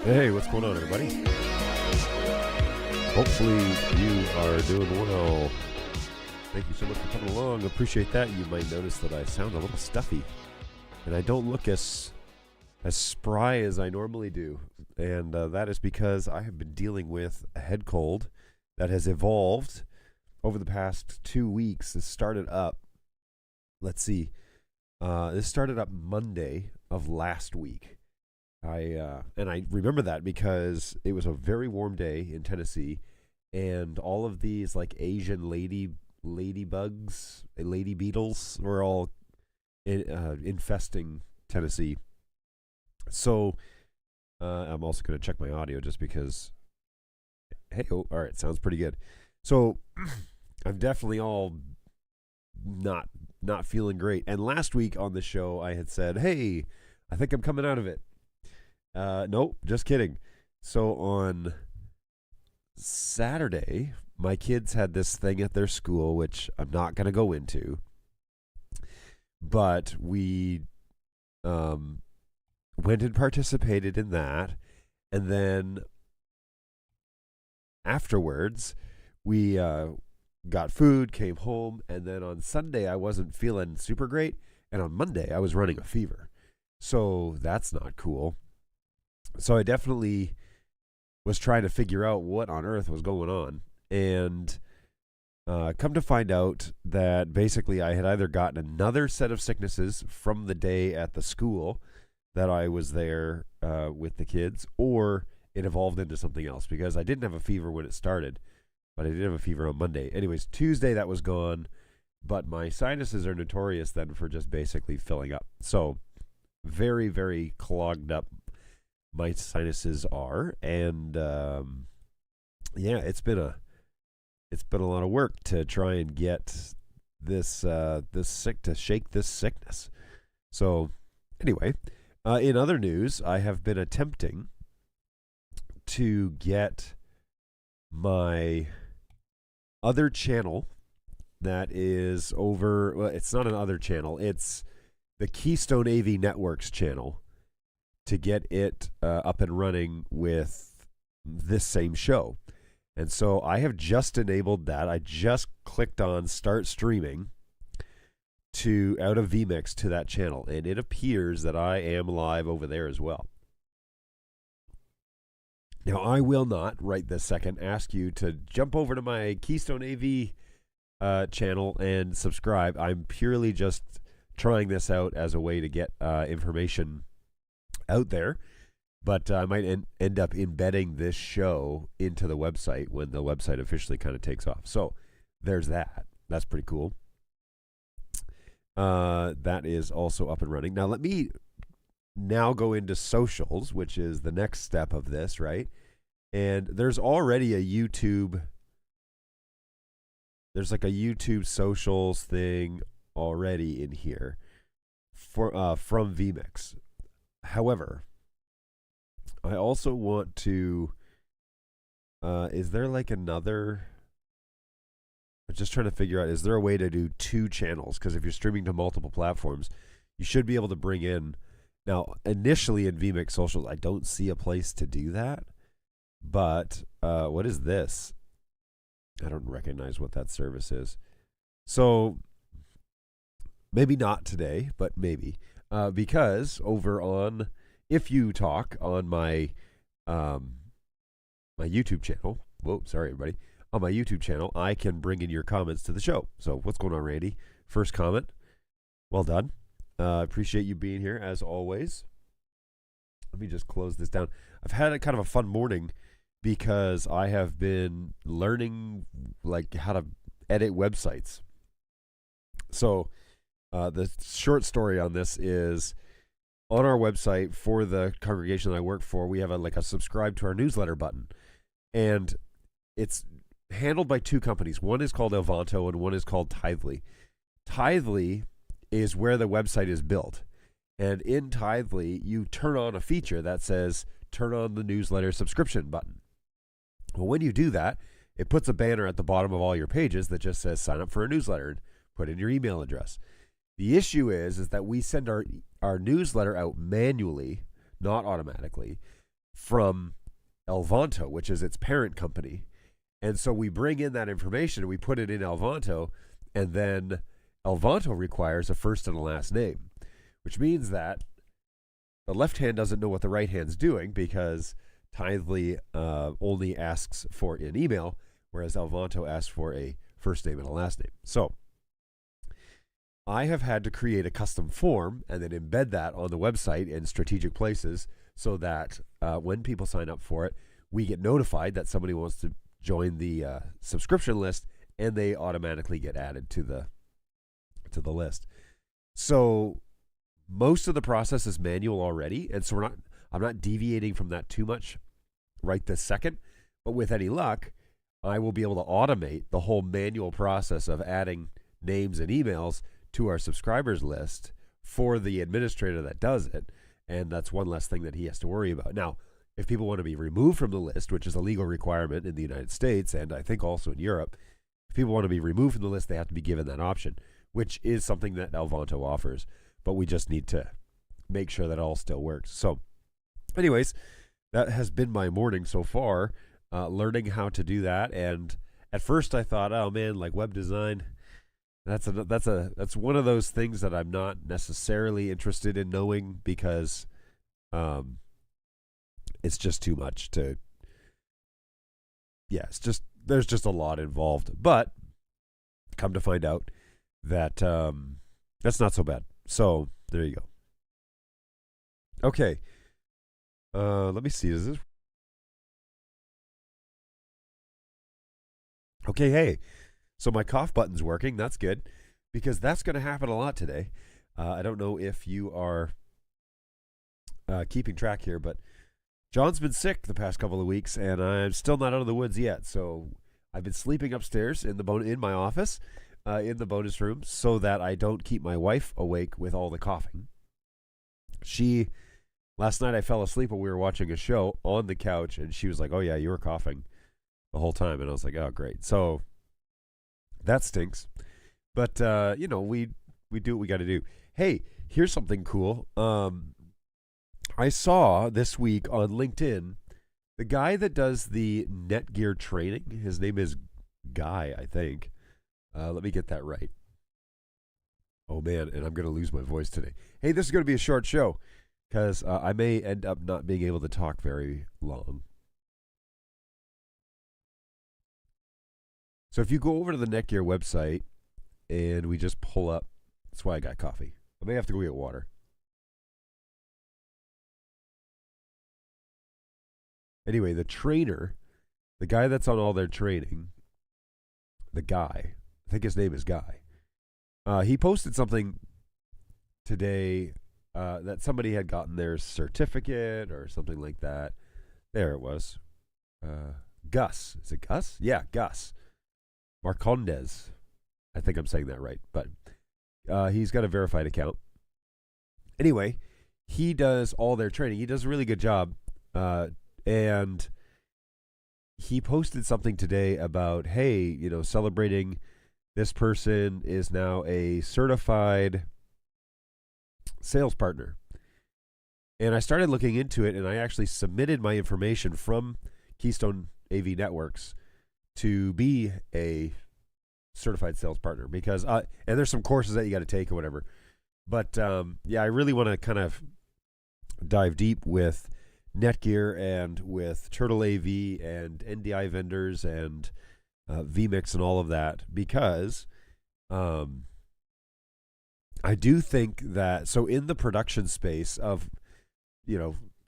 Hey, what's going on, everybody? Hopefully you are doing well. Thank you so much for coming along. Appreciate that. You might notice that I sound a little stuffy, and I don't look as spry as I normally do. And that is because I have been dealing with a head cold that has evolved over the past 2 weeks. This started up, let's see, this started up Monday of last week. I remember that because it was a very warm day in Tennessee, and all of these like Asian ladybugs, lady beetles were all infesting Tennessee. So I'm also going to check my audio just because. Hey, oh, all right, sounds pretty good. So I'm definitely all not feeling great. And last week on the show, I had said, "Hey, I think I'm coming out of it." Nope, just kidding. So on Saturday, my kids had this thing at their school, which I'm not going to go into, but we went and participated in that, and then afterwards, we got food, came home, and then on Sunday, I wasn't feeling super great, and on Monday, I was running a fever. So that's not cool. So I definitely was trying to figure out what on earth was going on, and come to find out that basically I had either gotten another set of sicknesses from the day at the school that I was there with the kids, or it evolved into something else, because I didn't have a fever when it started, but I did have a fever on Monday. Anyways, Tuesday that was gone, but my sinuses are notorious then for just basically filling up. So very, very clogged up my sinuses are, and yeah, it's been a lot of work to try and get this shake this sickness. So anyway, in other news, I have been attempting to get my other channel that is over. Well, it's not an other channel; it's the Keystone AV Networks channel, to get it up and running with this same show. And so I have just enabled that. I just clicked on start streaming out of vMix to that channel, and it appears that I am live over there as well. Now, I will not, right this second, ask you to jump over to my Keystone AV channel and subscribe. I'm purely just trying this out as a way to get information out there, but I might end up embedding this show into the website when the website officially kind of takes off. So there's that. That's pretty cool. That is also up and running. Now let me go into socials, which is the next step of this, right? And there's already a YouTube. There's like a YouTube socials thing already in here from vMix. However, I also want to, is there like another, I'm just trying to figure out, is there a way to do two channels? Because if you're streaming to multiple platforms, you should be able to bring in, now initially in vMix Socials, I don't see a place to do that, but what is this? I don't recognize what that service is. So maybe not today, but maybe. Because over on If You Talk on my my YouTube channel, sorry everybody, on my YouTube channel, I can bring in your comments to the show. So what's going on, Randy? First comment, well done. Appreciate you being here as always. Let me just close this down. I've had a kind of a fun morning because I have been learning like how to edit websites. So the short story on this is, on our website for the congregation that I work for, we have a subscribe to our newsletter button, and it's handled by two companies. One is called Elvanto and one is called Tithely. Tithely is where the website is built, and in Tithely you turn on a feature that says turn on the newsletter subscription button. Well, when you do that, it puts a banner at the bottom of all your pages that just says sign up for a newsletter and put in your email address. The issue is that we send our newsletter out manually, not automatically, from Elvanto, which is its parent company. And so we bring in that information and we put it in Elvanto, and then Elvanto requires a first and a last name, which means that the left hand doesn't know what the right hand's doing because Tithely only asks for an email, whereas Elvanto asks for a first name and a last name. So I have had to create a custom form and then embed that on the website in strategic places so that when people sign up for it, we get notified that somebody wants to join the subscription list, and they automatically get added to the list. So most of the process is manual already, and so I'm not deviating from that too much right this second. But with any luck, I will be able to automate the whole manual process of adding names and emails to our subscribers list for the administrator that does it, and that's one less thing that he has to worry about. Now, if people want to be removed from the list, which is a legal requirement in the United States and I think also in Europe, if people want to be removed from the list, they have to be given that option, which is something that Elvanto offers. But we just need to make sure that all still works. So anyways, that has been my morning so far, learning how to do that. And at first I thought, oh man, like web design, that's one of those things that I'm not necessarily interested in knowing because it's just too much to, there's just a lot involved. But come to find out that that's not so bad. So there you go. Okay. Let me see. Is this okay? Hey, so my cough button's working. That's good because that's going to happen a lot today. I don't know if you are keeping track here, but John's been sick the past couple of weeks, and I'm still not out of the woods yet. So I've been sleeping upstairs in my office, in the bonus room, so that I don't keep my wife awake with all the coughing. Last night I fell asleep when we were watching a show on the couch, and she was like, "Oh yeah, you were coughing the whole time," and I was like, "Oh great." So that stinks, but we do what we got to do. Hey, here's something cool. I saw this week on LinkedIn the guy that does the Netgear training. His name is Guy, I think. Let me get that right. Oh man, and I'm going to lose my voice today. Hey, this is going to be a short show because I may end up not being able to talk very long. So if you go over to the Netgear website and we just pull up, that's why I got coffee. I may have to go get water. Anyway, the trainer, the guy that's on all their training, the guy, I think his name is Guy. He posted something today that somebody had gotten their certificate or something like that. There it was. Gus. Is it Gus? Yeah, Gus. Marcondes. I think I'm saying that right. But he's got a verified account. Anyway, he does all their training. He does a really good job. And he posted something today about, hey, celebrating this person is now a certified sales partner. And I started looking into it, and I actually submitted my information from Keystone AV Networks to be a certified sales partner because, and there's some courses that you got to take or whatever. But I really want to kind of dive deep with Netgear and with Turtle AV and NDI vendors and vMix and all of that because I do think that, so in the production space of,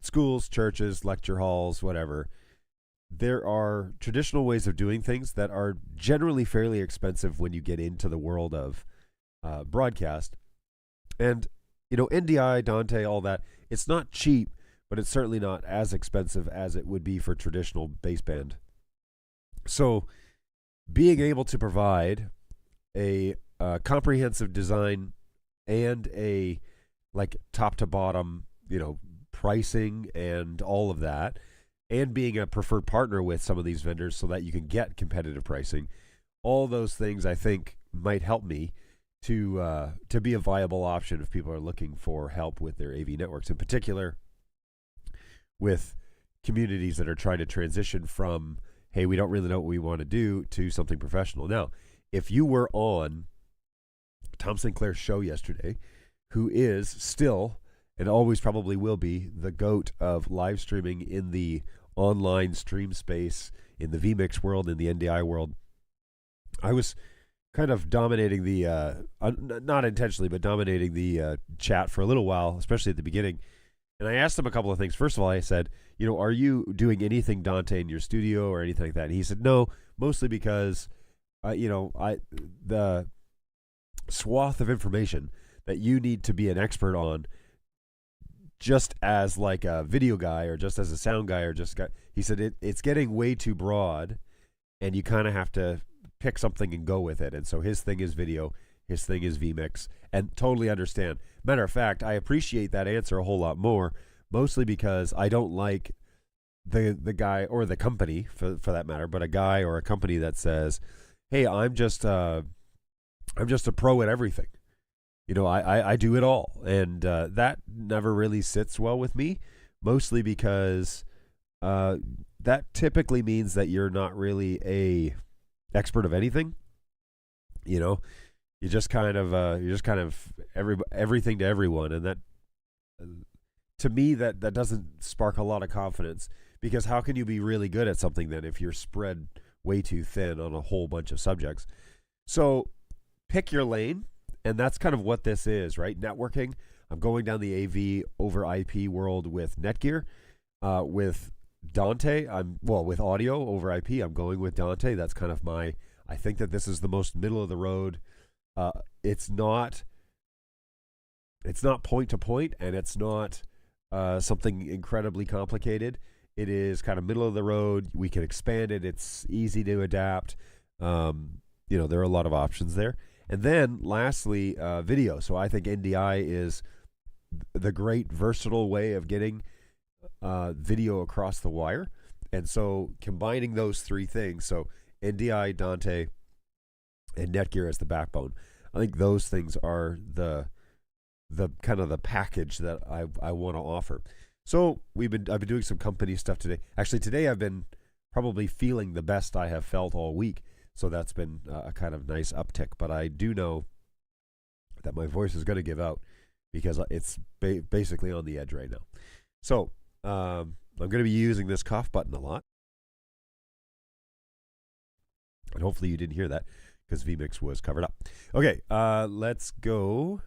schools, churches, lecture halls, whatever, there are traditional ways of doing things that are generally fairly expensive when you get into the world of broadcast. And, NDI, Dante, all that, it's not cheap, but it's certainly not as expensive as it would be for traditional baseband. So being able to provide a comprehensive design and a top to bottom, pricing and all of that, and being a preferred partner with some of these vendors so that you can get competitive pricing, all those things I think might help me to be a viable option if people are looking for help with their AV networks, in particular with communities that are trying to transition from, hey, we don't really know what we want to do, to something professional. Now, if you were on Tom Sinclair's show yesterday, who is still and always probably will be the GOAT of live streaming in the online stream space, in the vMix world, in the NDI world, I was kind of dominating the, not intentionally, but dominating the chat for a little while, especially at the beginning. And I asked him a couple of things. First of all, I said, are you doing anything, Dante, in your studio or anything like that? And he said, no, mostly because, the swath of information that you need to be an expert on, just as like a video guy or just as a sound guy or just guy, he said it's getting way too broad, and you kind of have to pick something and go with it. And so his thing is video, his thing is vMix, and totally understand. Matter of fact, I appreciate that answer a whole lot more, mostly because I don't like the guy or the company for that matter, but a guy or a company that says, hey, I'm just a pro at everything. I do it all. And that never really sits well with me, mostly because that typically means that you're not really a expert of anything. You're just kind of everything to everyone. And that, to me, that doesn't spark a lot of confidence, because how can you be really good at something then if you're spread way too thin on a whole bunch of subjects? So pick your lane. And that's kind of what this is, right? Networking. I'm going down the AV over IP world with Netgear. With Dante, with audio over IP, I'm going with Dante. That's kind of I think that this is the most middle of the road. It's not point to point, and it's not something incredibly complicated. It is kind of middle of the road. We can expand it. It's easy to adapt. There are a lot of options there. And then lastly, video. So I think NDI is the great versatile way of getting video across the wire. And so combining those three things, so NDI, Dante, and Netgear as the backbone, I think those things are the kind of the package that I want to offer. So I've been doing some company stuff today. Actually, today I've been probably feeling the best I have felt all week. So that's been a kind of nice uptick. But I do know that my voice is going to give out, because it's basically on the edge right now. So I'm going to be using this cough button a lot. And hopefully you didn't hear that, because vMix was covered up. Okay, let's go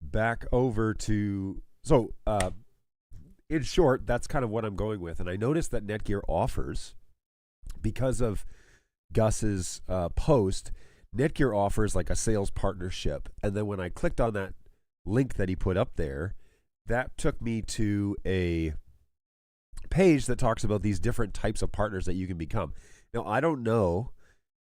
back over to... So in short, that's kind of what I'm going with. And I noticed that Netgear offers... because of Gus's post, Netgear offers like a sales partnership. And then when I clicked on that link that he put up there, that took me to a page that talks about these different types of partners that you can become. Now, I don't know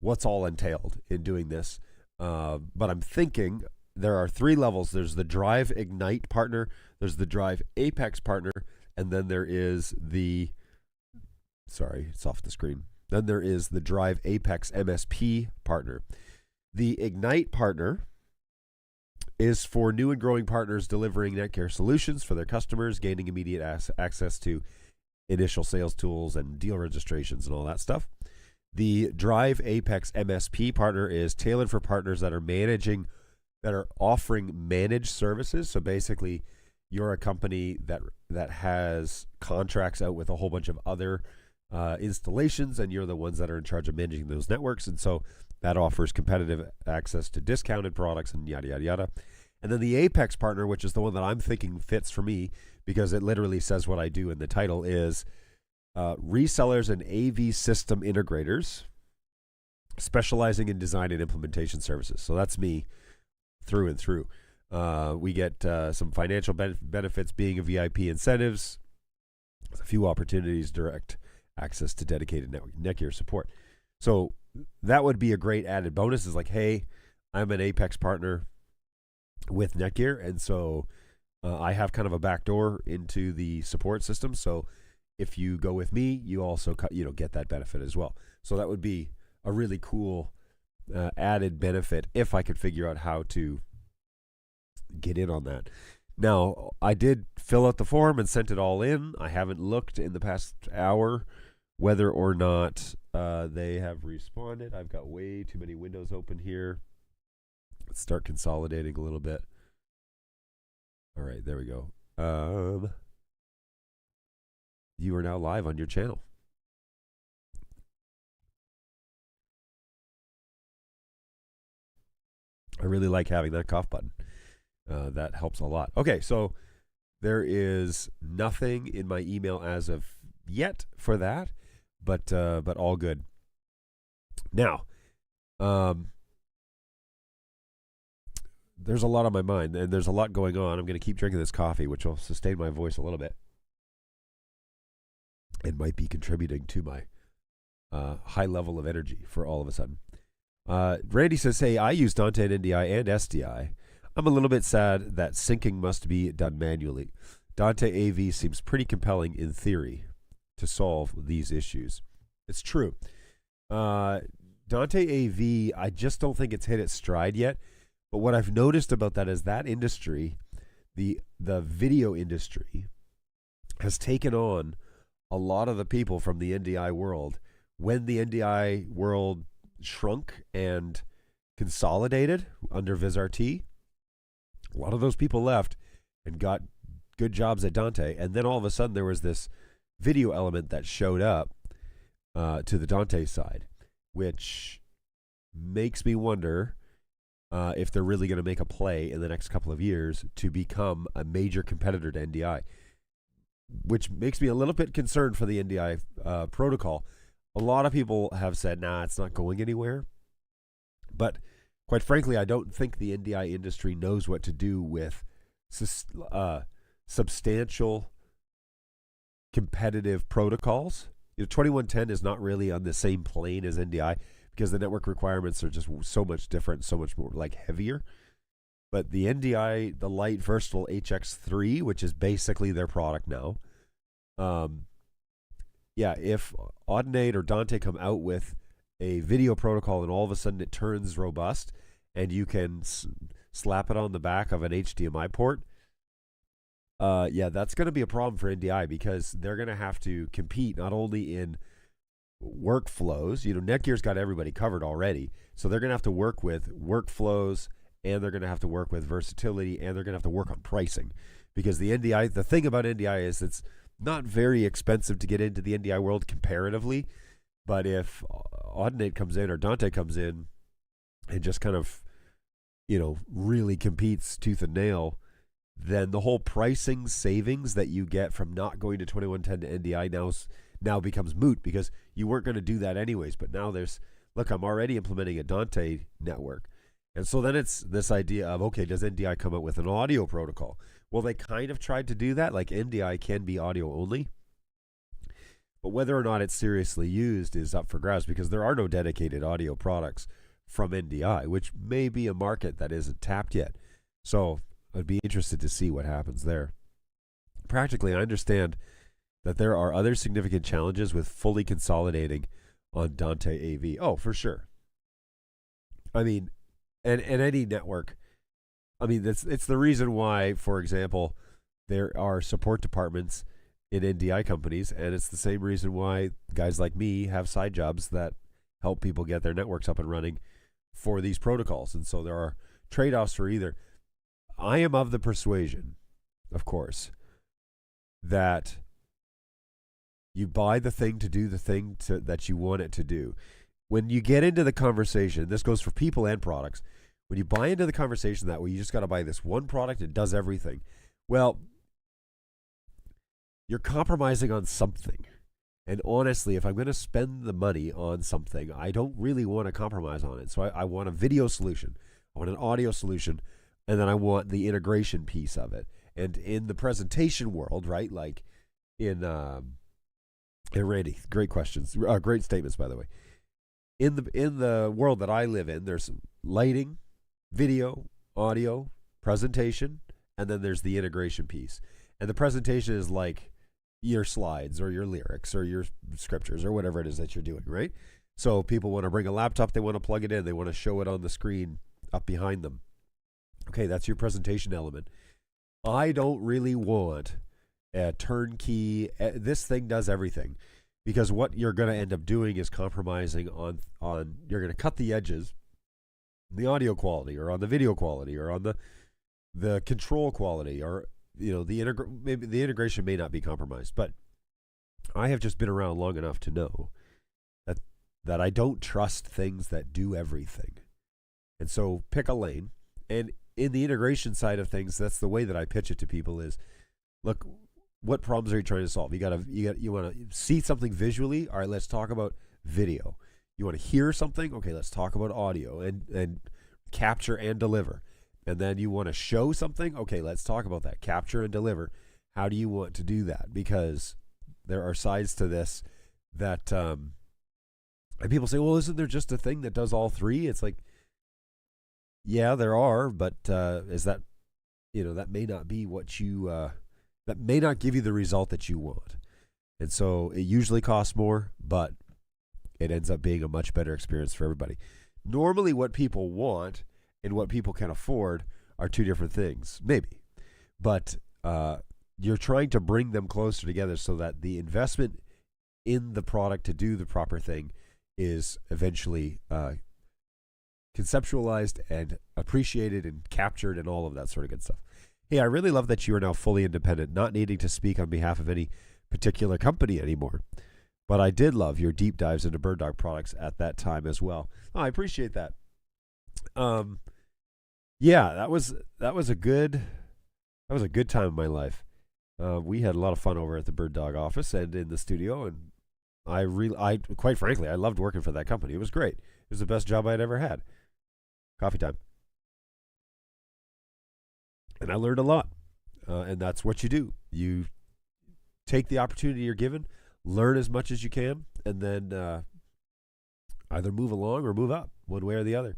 what's all entailed in doing this, but I'm thinking there are three levels. There's the Drive Ignite partner, there's the Drive Apex partner, and then there is the... Sorry, it's off the screen. Then there is the Drive Apex MSP partner. The Ignite partner is for new and growing partners delivering Netgear solutions for their customers, gaining immediate access to initial sales tools and deal registrations and all that stuff. The Drive Apex MSP partner is tailored for partners that are offering managed services. So basically, you're a company that has contracts out with a whole bunch of other installations, and you're the ones that are in charge of managing those networks. And so that offers competitive access to discounted products and yada, yada, yada. And then the Apex partner, which is the one that I'm thinking fits for me, because it literally says what I do in the title, is resellers and AV system integrators specializing in design and implementation services. So that's me through and through. We get some financial benefits, being a VIP incentives, a few opportunities, direct access to dedicated Netgear support. So that would be a great added bonus, is like, hey, I'm an Apex partner with Netgear, and so I have kind of a backdoor into the support system. So if you go with me, you also get that benefit as well. So that would be a really cool added benefit if I could figure out how to get in on that. Now, I did fill out the form and sent it all in. I haven't looked in the past hour whether or not they have responded. I've got way too many windows open here. Let's start consolidating a little bit. All right, there we go. You are now live on your channel. I really like having that cough button. That helps a lot. Okay, so there is nothing in my email as of yet for that, but all good. Now, there's a lot on my mind, and there's a lot going on. I'm going to keep drinking this coffee, which will sustain my voice a little bit. It might be contributing to my high level of energy for all of a sudden. Randy says, hey, I use Dante and NDI and SDI. I'm a little bit sad that syncing must be done manually. Dante AV seems pretty compelling in theory to solve these issues. It's true. Dante AV, I just don't think it's hit its stride yet. But what I've noticed about that is that industry, the video industry, has taken on a lot of the people from the NDI world. When the NDI world shrunk and consolidated under VizRT, a lot of those people left and got good jobs at Dante. And then all of a sudden there was this video element that showed up to the Dante side, which makes me wonder if they're really going to make a play in the next couple of years to become a major competitor to NDI, which makes me a little bit concerned for the NDI protocol. A lot of people have said, nah, it's not going anywhere. But quite frankly, I don't think the NDI industry knows what to do with substantial competitive protocols. 2110 is not really on the same plane as NDI because the network requirements are just so much different, so much more like heavier. But the NDI, the light versatile HX3, which is basically their product now, yeah, if Audinate or Dante come out with a video protocol and all of a sudden it turns robust and you can slap it on the back of an HDMI port, yeah, that's going to be a problem for NDI because they're going to have to compete not only in workflows. Netgear's got everybody covered already, so they're going to have to work with workflows, and they're going to have to work with versatility, and they're going to have to work on pricing because the thing about NDI is it's not very expensive to get into the NDI world comparatively, but if Audinate comes in or Dante comes in and just kind of, really competes tooth and nail, then the whole pricing savings that you get from not going to 2110 to NDI now becomes moot because you weren't going to do that anyways. But now look, I'm already implementing a Dante network. And so then it's this idea of, okay, does NDI come up with an audio protocol? Well, they kind of tried to do that. Like NDI can be audio only. But whether or not it's seriously used is up for grabs because there are no dedicated audio products from NDI, which may be a market that isn't tapped yet. So I'd be interested to see what happens there. Practically, I understand that there are other significant challenges with fully consolidating on Dante AV. Oh, for sure. I mean, and any network. I mean, it's the reason why, for example, there are support departments in NDI companies, and it's the same reason why guys like me have side jobs that help people get their networks up and running for these protocols. And so there are trade-offs for either. I am of the persuasion, of course, that you buy the thing to do the thing that you want it to do. When you get into the conversation, this goes for people and products, when you buy into the conversation that way, you just got to buy this one product, it does everything. Well, you're compromising on something. And honestly, if I'm going to spend the money on something, I don't really want to compromise on it. So I want a video solution. I want an audio solution. And then I want the integration piece of it. And in the presentation world, right, like in Randy, great questions, great statements, by the way. In the world that I live in, there's lighting, video, audio, presentation, and then there's the integration piece. And the presentation is like your slides or your lyrics or your scriptures or whatever it is that you're doing, right? So people want to bring a laptop, they want to plug it in, they want to show it on the screen up behind them. Okay, that's your presentation element. I don't really want a turnkey. This thing does everything, because what you're going to end up doing is compromising on you're going to cut the edges, the audio quality, or on the video quality, or on the control quality, or maybe the integration may not be compromised, but I have just been around long enough to know that I don't trust things that do everything. And so pick a lane. And in the integration side of things, that's the way that I pitch it to people is, look, what problems are you trying to solve? You want to see something visually? All right, let's talk about video. You want to hear something? Okay, let's talk about audio and capture and deliver. And then you want to show something? Okay, let's talk about that. Capture and deliver. How do you want to do that? Because there are sides to this that and people say, well, isn't there just a thing that does all three? It's like, yeah, there are, but is that, that may not be what you, that may not give you the result that you want. And so it usually costs more, but it ends up being a much better experience for everybody. Normally what people want and what people can afford are two different things, maybe. But you're trying to bring them closer together so that the investment in the product to do the proper thing is eventually conceptualized and appreciated and captured and all of that sort of good stuff. Hey, I really love that you are now fully independent, not needing to speak on behalf of any particular company anymore. But I did love your deep dives into Bird Dog products at that time as well. Oh, I appreciate that. Yeah, that was a good time in my life. We had a lot of fun over at the Bird Dog office and in the studio, and I quite frankly, I loved working for that company. It was great. It was the best job I'd ever had. Coffee time. And I learned a lot. And that's what you do. You take the opportunity you're given, learn as much as you can, and then either move along or move up, one way or the other.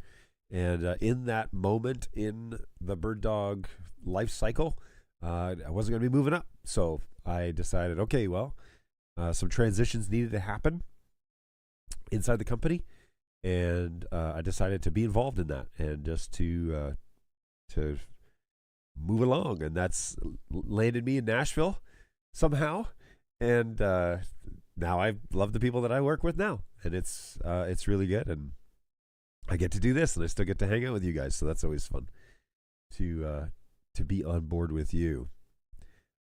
And in that moment in the Bird Dog life cycle, I wasn't going to be moving up. So I decided, okay, well, some transitions needed to happen inside the company, and I decided to be involved in that and just to move along, and that's landed me in Nashville somehow, and now I love the people that I work with now, and it's really good, and I get to do this, and I still get to hang out with you guys, so that's always fun to be on board with you.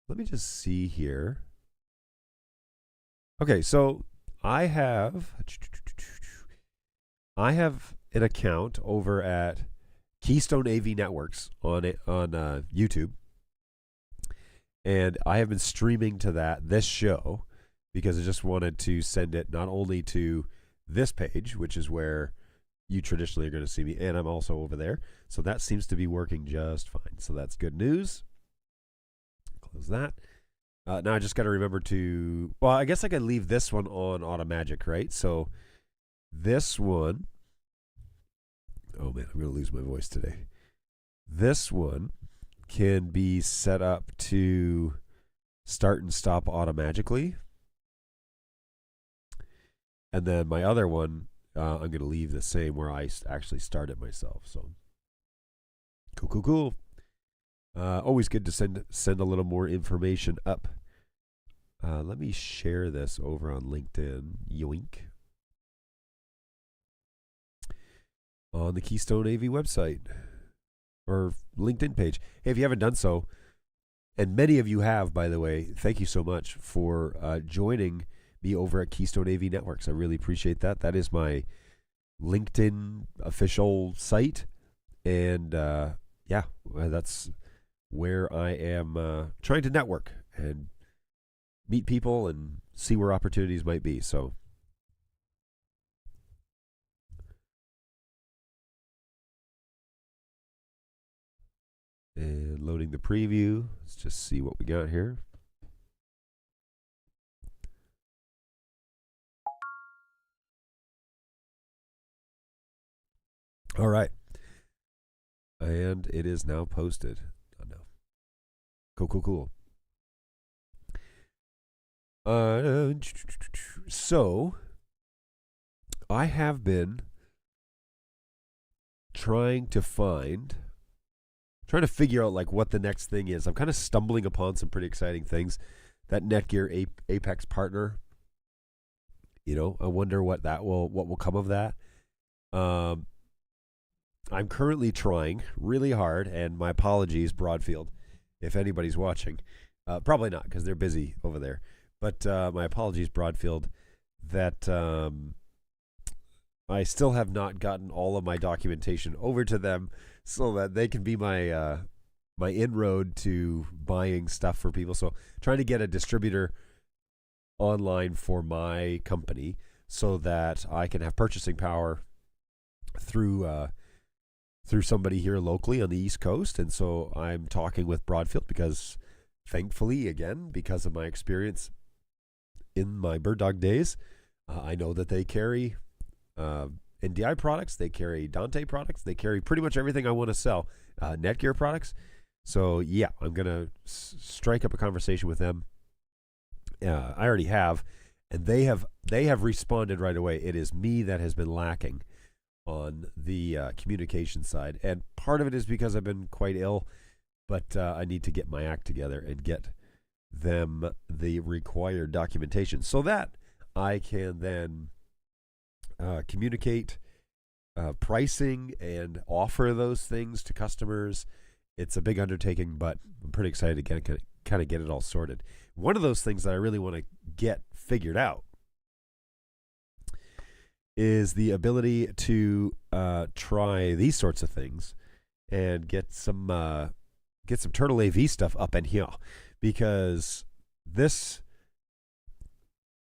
Let me just see here. Okay, so I have an account over at Keystone AV Networks on YouTube, and I have been streaming to this show because I just wanted to send it not only to this page, which is where you traditionally are going to see me, and I'm also over there, so that seems to be working just fine. So that's good news. Close that. Now I just got to remember to, well, I guess I could leave this one on Automagic, right? So this one, oh man, I'm going to lose my voice today. This one can be set up to start and stop automatically. And then my other one, I'm going to leave the same where I actually start it myself. So cool. Always good to send a little more information up. Let me share this over on LinkedIn. Yoink. On the Keystone AV website or LinkedIn page. Hey, if you haven't done so, and many of you have, by the way, thank you so much for joining me over at Keystone AV Networks. I really appreciate that. That is my LinkedIn official site. And yeah, that's where I am trying to network and meet people and see where opportunities might be. So and loading the preview. Let's just see what we got here. All right. And it is now posted. Oh, no. Cool. So I have been trying to find trying to figure out like what the next thing is. I'm kind of stumbling upon some pretty exciting things. That Netgear Apex partner, I wonder what will come of that. I'm currently trying really hard, and my apologies, Broadfield, if anybody's watching. Probably not, because they're busy over there. But my apologies, Broadfield, that I still have not gotten all of my documentation over to them so that they can be my my inroad to buying stuff for people. So trying to get a distributor online for my company so that I can have purchasing power through somebody here locally on the East Coast. And so I'm talking with Broadfield because, thankfully, again, because of my experience in my bird dog days, I know that they carry NDI products, they carry Dante products, they carry pretty much everything I want to sell, Netgear products. So yeah, I'm gonna strike up a conversation with them. I already have, and they have responded right away. It is me that has been lacking on the communication side, and part of it is because I've been quite ill, but I need to get my act together and get them the required documentation so that I can then communicate pricing and offer those things to customers. It's a big undertaking, but I'm pretty excited to kind of get it all sorted. One of those things that I really want to get figured out is the ability to try these sorts of things and get some Turtle AV stuff up in here, because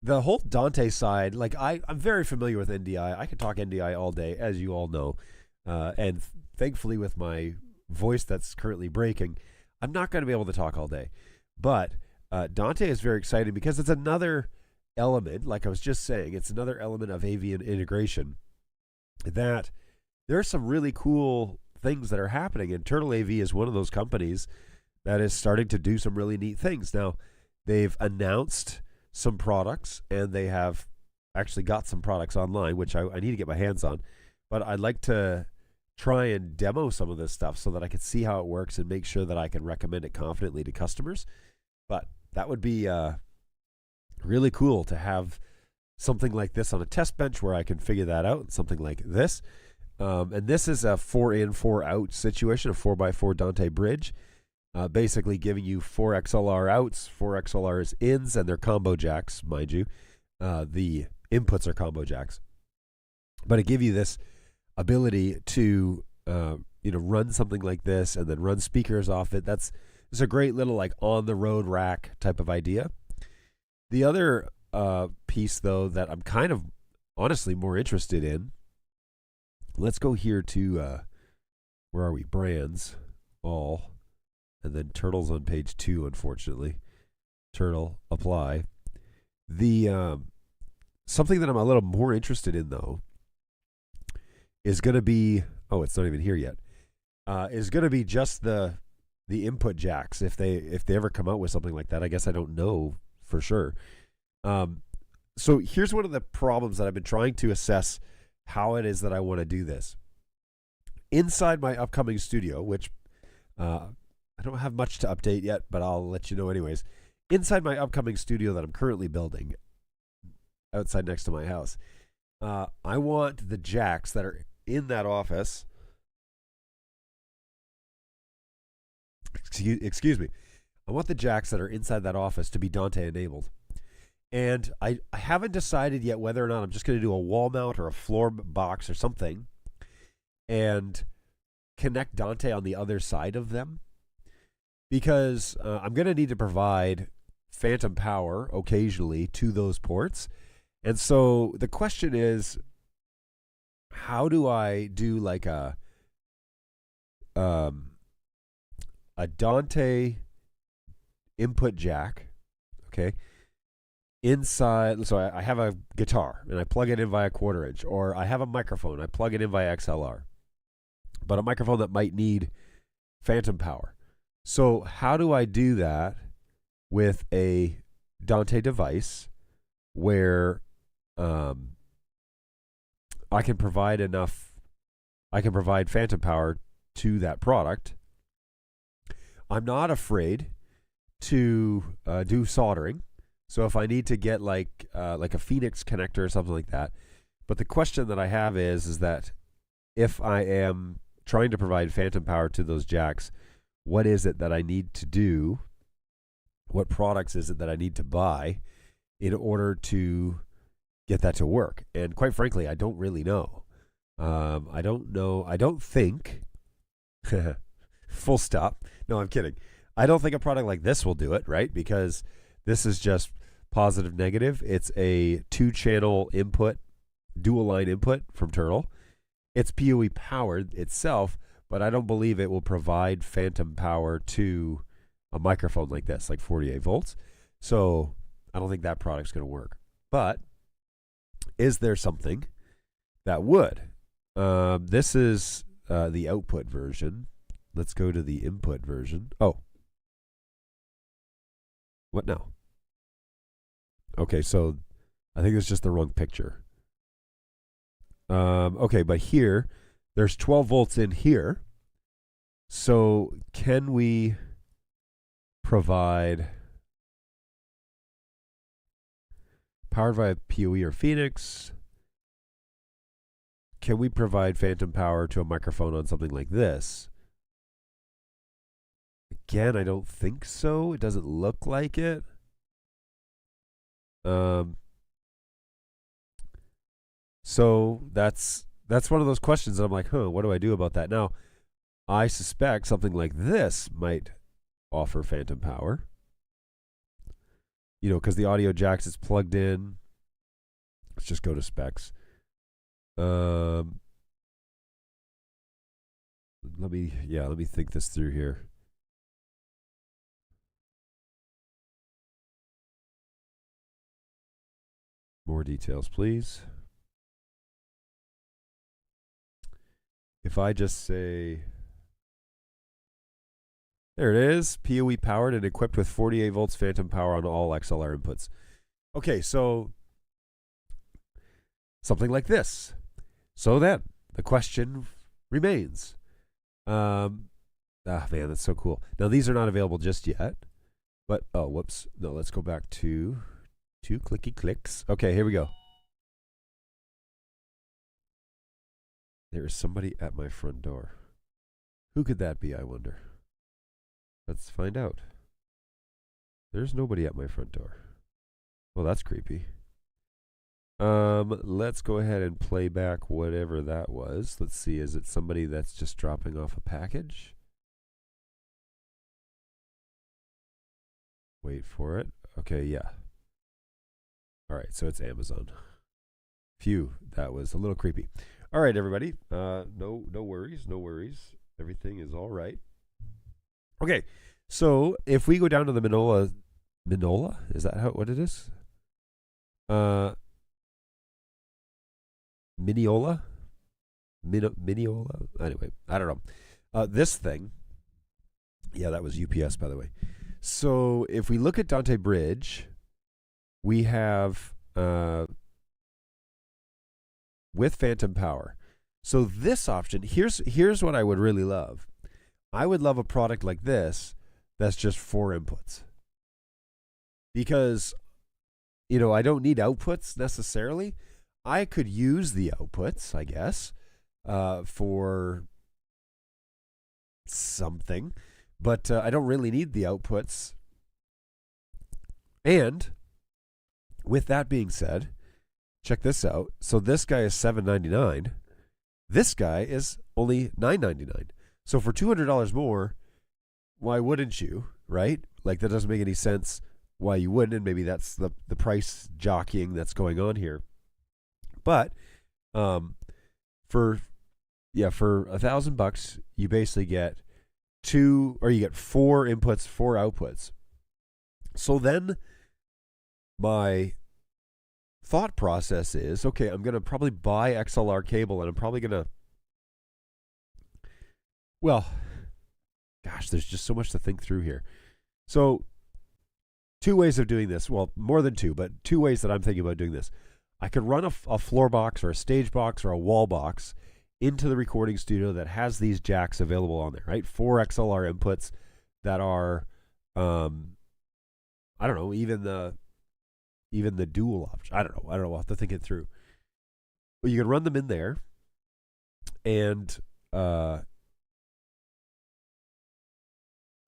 the whole Dante side, like I'm very familiar with NDI. I can talk NDI all day, as you all know, and thankfully with my voice that's currently breaking, I'm not going to be able to talk all day. But Dante is very exciting because it's another element, like I was just saying, it's another element of AV integration that there are some really cool things that are happening, and Turtle AV is one of those companies that is starting to do some really neat things. Now, they've announced some products, and they have actually got some products online, which I need to get my hands on, but I'd like to try and demo some of this stuff so that I can see how it works and make sure that I can recommend it confidently to customers. But that would be really cool to have something like this on a test bench where I can figure that out, something like this. And this is a 4-in, 4-out situation, a 4x4 Dante bridge, basically giving you 4 XLR outs, 4 XLRs ins, and they're combo jacks, mind you. The inputs are combo jacks. But it gives you this ability to run something like this and then run speakers off it. It's a great little like on the road rack type of idea. The other piece, though, that I'm kind of honestly more interested in, let's go here to where are we? Brands, all, and then Turtles on page 2. Unfortunately, Turtle apply. The something that I'm a little more interested in, though, is going to be, it's not even here yet, is going to be just the input jacks, if they ever come out with something like that. I guess I don't know for sure. So here's one of the problems that I've been trying to assess how it is that I want to do this. Inside my upcoming studio, which I don't have much to update yet, but I'll let you know anyways. Inside my upcoming studio that I'm currently building outside next to my house, I want the jacks that are in that office. Excuse me. I want the jacks that are inside that office to be Dante enabled. And I haven't decided yet whether or not I'm just going to do a wall mount or a floor box or something and connect Dante on the other side of them, because I'm going to need to provide phantom power occasionally to those ports. And so the question is, how do I do like a Dante input jack, okay, inside? So I have a guitar and I plug it in via 1/4 inch, or I have a microphone, I plug it in via XLR, but a microphone that might need phantom power. So how do I do that with a Dante device where I can provide phantom power to that product I'm not afraid to do soldering. So if I need to get like a Phoenix connector or something like that. But the question that I have is that if I am trying to provide phantom power to those jacks, what is it that I need to do? What products is it that I need to buy in order to get that to work? And quite frankly, I don't really know. I don't know. I don't think, full stop. No, I'm kidding. I don't think a product like this will do it, right? Because this is just positive, negative. It's a 2-channel input, dual line input from Turtle. It's PoE powered itself, but I don't believe it will provide phantom power to a microphone like this, like 48 volts. So I don't think that product's going to work. But is there something that would? This is the output version. Let's go to the input version. Oh. What now? Okay, so I think it's just the wrong picture. Okay, but here, there's 12 volts in here. So can we provide powered via PoE or Phoenix? Can we provide phantom power to a microphone on something like this? Again, I don't think so. It doesn't look like it. So that's one of those questions that I'm like, what do I do about that? Now, I suspect something like this might offer phantom power. You know, because the audio jacks is plugged in. Let's just go to specs. Let me think this through here. More details, please. If I just say, there it is, PoE powered and equipped with 48 volts phantom power on all XLR inputs. Okay, so something like this. So then the question remains. Man, that's so cool. Now these are not available just yet, but whoops. No, let's go back to 2 clicky clicks. Okay, here we go. There is somebody at my front door. Who could that be, I wonder? Let's find out. There's nobody at my front door. Well, that's creepy. Let's go ahead and play back whatever that was. Let's see, is it somebody that's just dropping off a package? Wait for it. Okay, yeah. All right, so it's Amazon. Phew, that was a little creepy. All right, everybody. No worries. Everything is all right. Okay, so if we go down to the Minola, is that what it is? Miniola? Miniola? Anyway, I don't know. This thing, yeah, that was UPS, by the way. So if we look at Dante Bridge, we have with phantom power. So this option, here's what I would really love. I would love a product like this that's just 4 inputs. Because, you know, I don't need outputs necessarily. I could use the outputs, I guess, for something. But I don't really need the outputs. And with that being said, check this out. So this guy is $7.99. This guy is only $9.99. So for $200 more, why wouldn't you, right? Like, that doesn't make any sense why you wouldn't, and maybe that's the price jockeying that's going on here. But for $1,000, you basically get 4 inputs, 4 outputs. So then my thought process is, okay, I'm going to probably buy XLR cable, and I'm probably going to, well, gosh, there's just so much to think through here. So 2 ways of doing this. Well, more than 2, but 2 ways that I'm thinking about doing this. I could run a floor box or a stage box or a wall box into the recording studio that has these jacks available on there, right? 4 XLR inputs that are, I don't know, even the dual option. I don't know. I'll have to think it through. But you can run them in there, and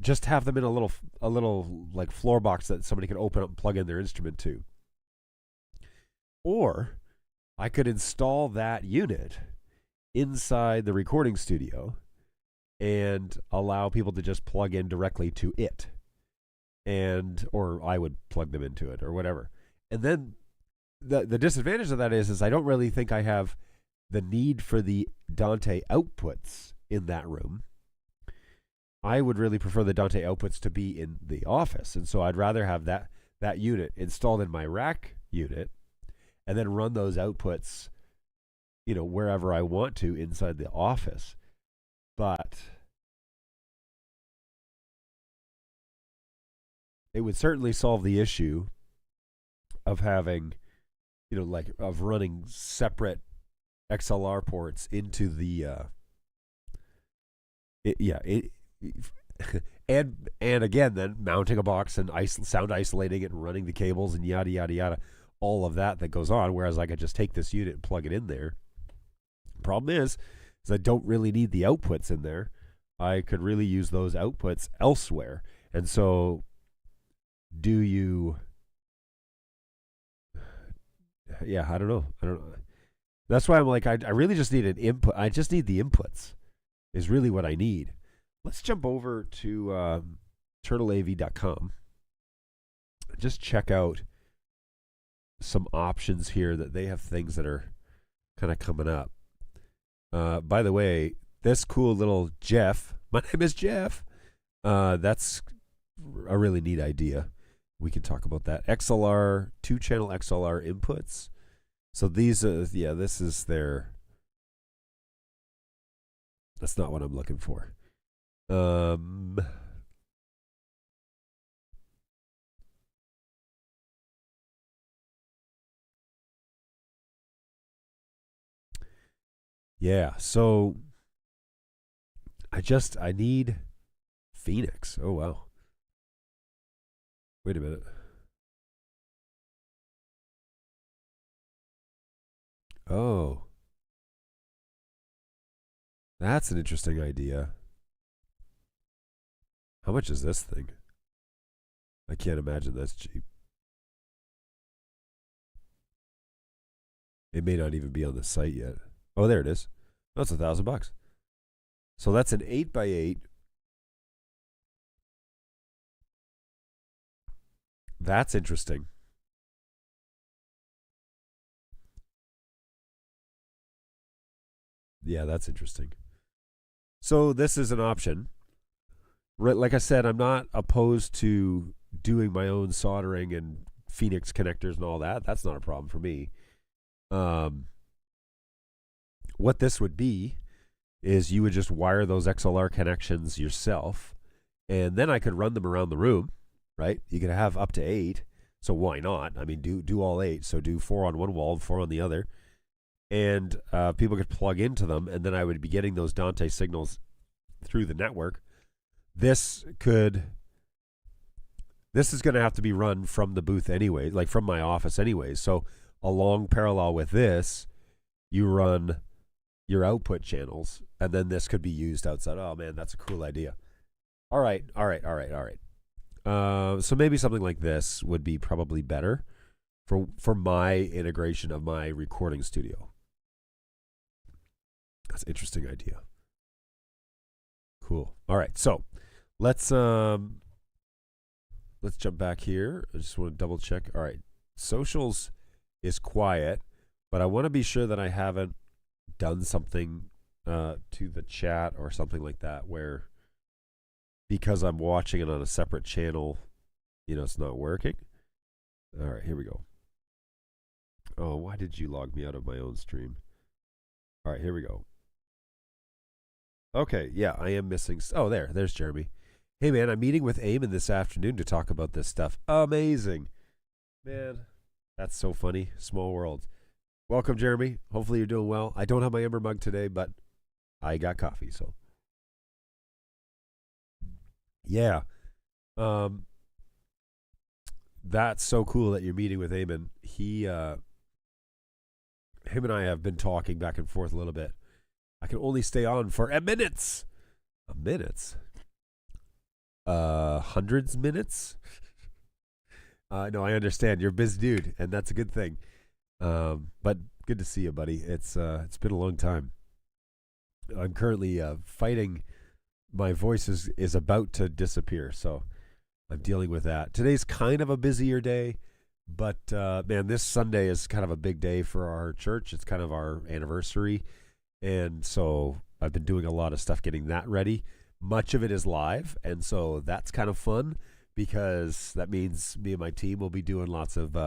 just have them in a little like floor box that somebody can open up and plug in their instrument to. Or I could install that unit inside the recording studio and allow people to just plug in directly to it. Or I would plug them into it or whatever. And then the disadvantage of that is I don't really think I have the need for the Dante outputs in that room. I would really prefer the Dante outputs to be in the office. And so I'd rather have that unit installed in my rack unit and then run those outputs, wherever I want to inside the office. But it would certainly solve the issue of having, of running separate XLR ports into the, and again, then mounting a box and sound isolating it and running the cables and yada, yada, yada, all of that goes on. Whereas I could just take this unit and plug it in there. Problem is I don't really need the outputs in there. I could really use those outputs elsewhere. And so I don't know. That's why I'm like, I really just need an input. I just need the inputs is really what I need. Let's jump over to turtleav.com. Just check out some options here that they have, things that are kind of coming up. By the way, this cool little Jeff, my name is Jeff. That's a really neat idea. We can talk about that. XLR, 2-channel XLR inputs. So these are, this is their, that's not what I'm looking for. Yeah, so I need Phoenix. Oh, wow. Wait a minute. Oh. That's an interesting idea. How much is this thing? I can't imagine that's cheap. It may not even be on the site yet. Oh, there it is. That's $1,000. So that's an 8x8. That's interesting. Yeah, that's interesting. So this is an option. Like I said, I'm not opposed to doing my own soldering and Phoenix connectors and all that. That's not a problem for me. What this would be is you would just wire those XLR connections yourself, and then I could run them around the room, right? You could have up to 8, so why not? I mean, do all 8. So do 4 on one wall and 4 on the other, and people could plug into them, and then I would be getting those Dante signals through the network. This is going to have to be run from the booth anyway, like from my office anyway. So along parallel with this, you run your output channels, and then this could be used outside. Oh man, that's a cool idea. All right. So maybe something like this would be probably better for my integration of my recording studio. That's an interesting idea. Cool. All right, so let's jump back here. I just want to double check. All right, socials is quiet, but I want to be sure that I haven't done something to the chat or something like that where, because I'm watching it on a separate channel, it's not working. All right, here we go. Oh, why did you log me out of my own stream? All right, here we go. Okay, yeah, I am missing. Oh, there's Jeremy. Hey, man, I'm meeting with Eamon this afternoon to talk about this stuff. Amazing. Man, that's so funny. Small world. Welcome, Jeremy. Hopefully you're doing well. I don't have my Ember mug today, but I got coffee, so. Yeah. Um, that's so cool that you're meeting with Eamon. Him and I have been talking back and forth a little bit. I can only stay on for a minutes. A minutes? Hundreds minutes? No, I understand. You're a busy dude, and that's a good thing. But good to see you, buddy. It's been a long time. I'm currently fighting. My voice is about to disappear, so I'm dealing with that. Today's kind of a busier day, but man, this Sunday is kind of a big day for our church. It's kind of our anniversary, and so I've been doing a lot of stuff getting that ready. Much of it is live, and so that's kind of fun because that means me and my team will be doing lots of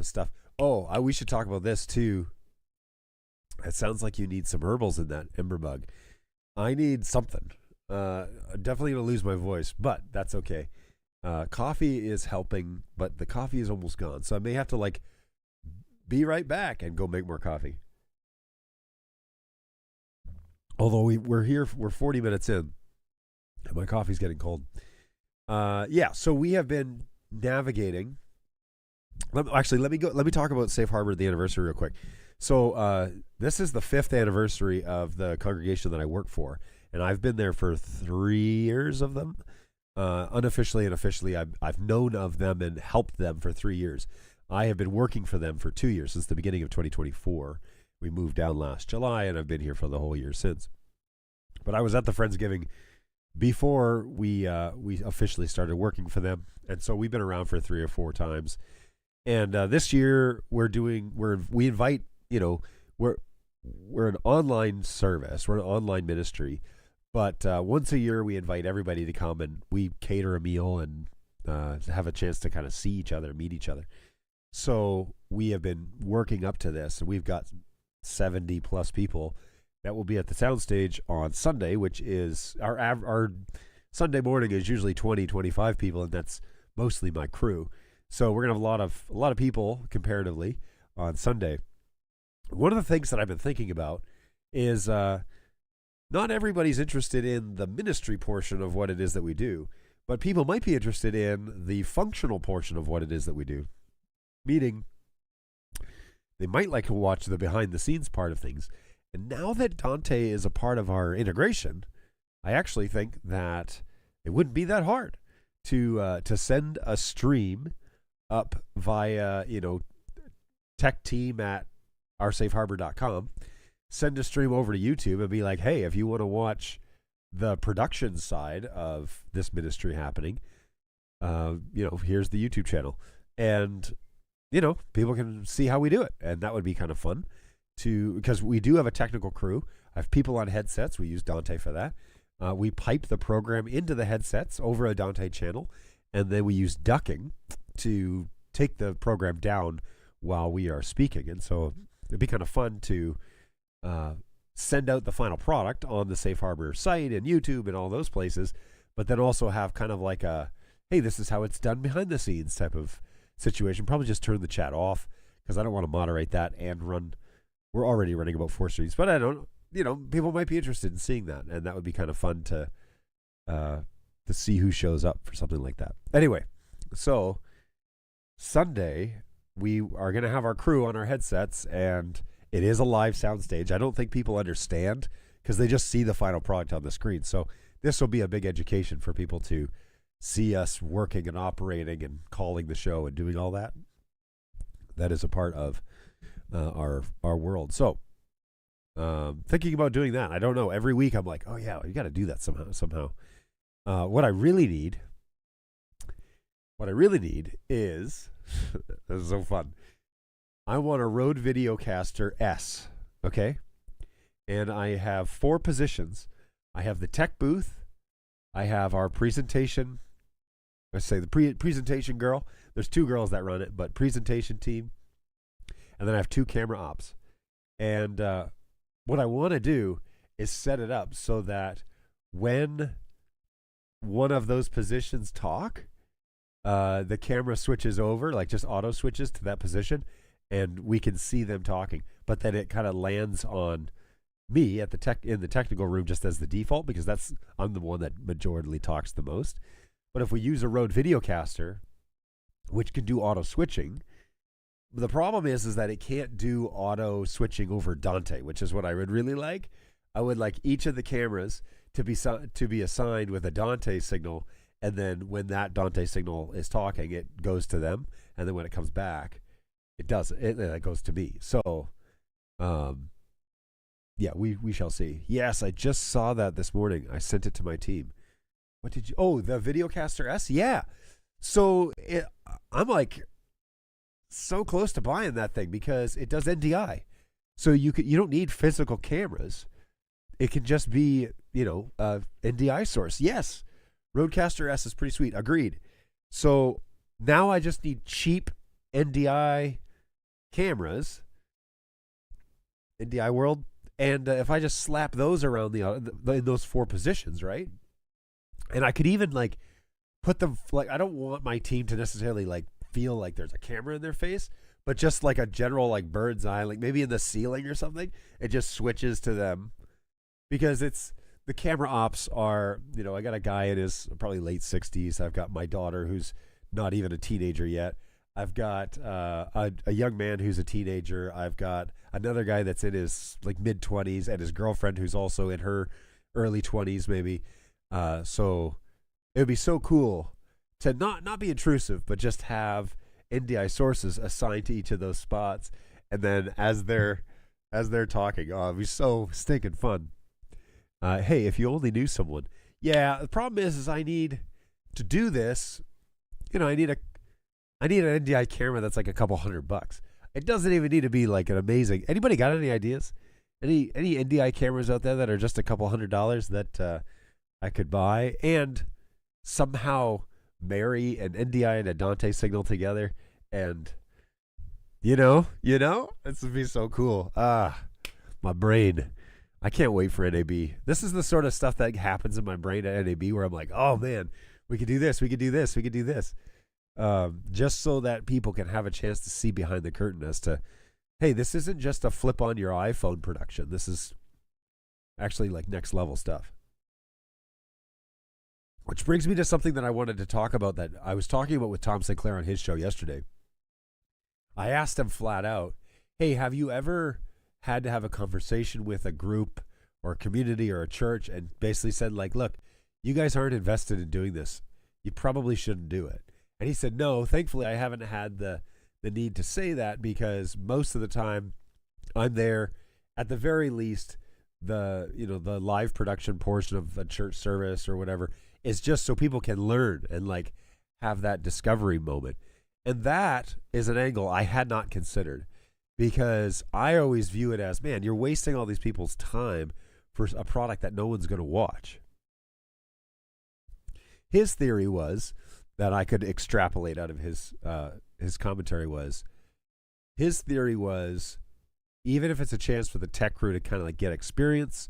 stuff. Oh, we should talk about this too. It sounds like you need some herbals in that ember bug. I need something. I'm definitely going to lose my voice, but that's okay. Coffee is helping, but the coffee is almost gone. So I may have to be right back and go make more coffee. Although we're 40 minutes in, and my coffee's getting cold. So we have been navigating. Let me talk about Safe Harbor, the anniversary, real quick. So this is the 5th anniversary of the congregation that I work for, and I've been there for 3 years of them. Unofficially and officially, I've known of them and helped them for 3 years. I have been working for them for 2 years, since the beginning of 2024. We moved down last July, and I've been here for the whole year since. But I was at the Friendsgiving before we officially started working for them, and so we've been around for 3 or 4 times. And this year we invite, we're an online service, we're an online ministry, but once a year we invite everybody to come, and we cater a meal and have a chance to kind of see each other, meet each other. So we have been working up to this, and we've got 70 plus people that will be at the soundstage on Sunday, which is our Sunday morning is usually 20, 25 people, and that's mostly my crew. So we're gonna have a lot of people comparatively on Sunday. One of the things that I've been thinking about is not everybody's interested in the ministry portion of what it is that we do, but people might be interested in the functional portion of what it is that we do. Meaning, they might like to watch the behind the scenes part of things. And now that Dante is a part of our integration, I actually think that it wouldn't be that hard to send a stream up via, tech team at oursafeharbor.com, send a stream over to YouTube and be like, hey, if you want to watch the production side of this ministry happening, here's the YouTube channel. And, people can see how we do it. And that would be kind of fun because we do have a technical crew. I have people on headsets. We use Dante for that. We pipe the program into the headsets over a Dante channel, and then we use ducking to take the program down while we are speaking. And so it'd be kind of fun to send out the final product on the Safe Harbor site and YouTube and all those places, but then also have kind of like a, hey, this is how it's done behind the scenes type of situation. Probably just turn the chat off because I don't want to moderate that and run. We're already running about 4 streams, but I don't, people might be interested in seeing that, and that would be kind of fun to see who shows up for something like that. Anyway, so Sunday, we are going to have our crew on our headsets, and it is a live soundstage. I don't think people understand because they just see the final product on the screen. So this will be a big education for people to see us working and operating and calling the show and doing all that. That is a part of our world. So thinking about doing that. I don't know. Every week I'm like, oh yeah, you got to do that somehow. What I really need is this is so fun. I want a Rode Videocaster S, okay? And I have 4 positions. I have the tech booth. I have our presentation. Let's say the presentation girl. There's 2 girls that run it, but presentation team. And then I have 2 camera ops. And what I want to do is set it up so that when one of those positions talk, the camera switches over, like just auto switches to that position, and we can see them talking. But then it kind of lands on me at the in the technical room just as the default because I'm the one that majorly talks the most. But if we use a Rode Videocaster, which can do auto switching, the problem is that it can't do auto switching over Dante, which is what I would really like. I would like each of the cameras to be assigned with a Dante signal, and then when that Dante signal is talking, it goes to them, and then when it comes back, it goes to me. So, yeah, we shall see. Yes, I just saw that this morning. I sent it to my team. What did you? Oh, the Videocaster S. Yeah. So I'm like so close to buying that thing because it does NDI. So you don't need physical cameras. It can just be, NDI source. Yes. Rodecaster S is pretty sweet. Agreed. So now I just need cheap NDI cameras. NDI world. And if I just slap those around in those 4 positions, right? And I could even like put them like, I don't want my team to necessarily like feel like there's a camera in their face, but just like a general like bird's eye, like maybe in the ceiling or something, it just switches to them because the camera ops are, I got a guy in his probably late 60s. I've got my daughter who's not even a teenager yet. I've got a young man who's a teenager. I've got another guy that's in his like mid 20s and his girlfriend who's also in her early 20s maybe. So it would be so cool to not be intrusive, but just have NDI sources assigned to each of those spots, and then as they're talking, it'd be so stinking fun. Hey, if you only knew someone. Yeah, the problem is I need to do this. I need an NDI camera that's like a couple $100. It doesn't even need to be like an amazing. Anybody got any ideas? Any NDI cameras out there that are just a couple $100 that I could buy and somehow marry an NDI and a Dante signal together, and this would be so cool. My brain. I can't wait for NAB. This is the sort of stuff that happens in my brain at NAB where I'm like, oh man, we could do this, we could do this, we could do this. Just so that people can have a chance to see behind the curtain as to, hey, this isn't just a flip on your iPhone production. This is actually like next level stuff. Which brings me to something that I wanted to talk about that I was talking about with Tom Sinclair on his show yesterday. I asked him flat out, hey, have you ever had to have a conversation with a group or a community or a church and basically said like, look, you guys aren't invested in doing this. You probably shouldn't do it. And he said, no, thankfully I haven't had the need to say that because most of the time I'm there at the very least the live production portion of a church service or whatever is just so people can learn and like have that discovery moment. And that is an angle I had not considered because I always view it as, man, you're wasting all these people's time for a product that no one's going to watch. His theory was that I could extrapolate out of his commentary was, his theory was, even if it's a chance for the tech crew to kind of like get experience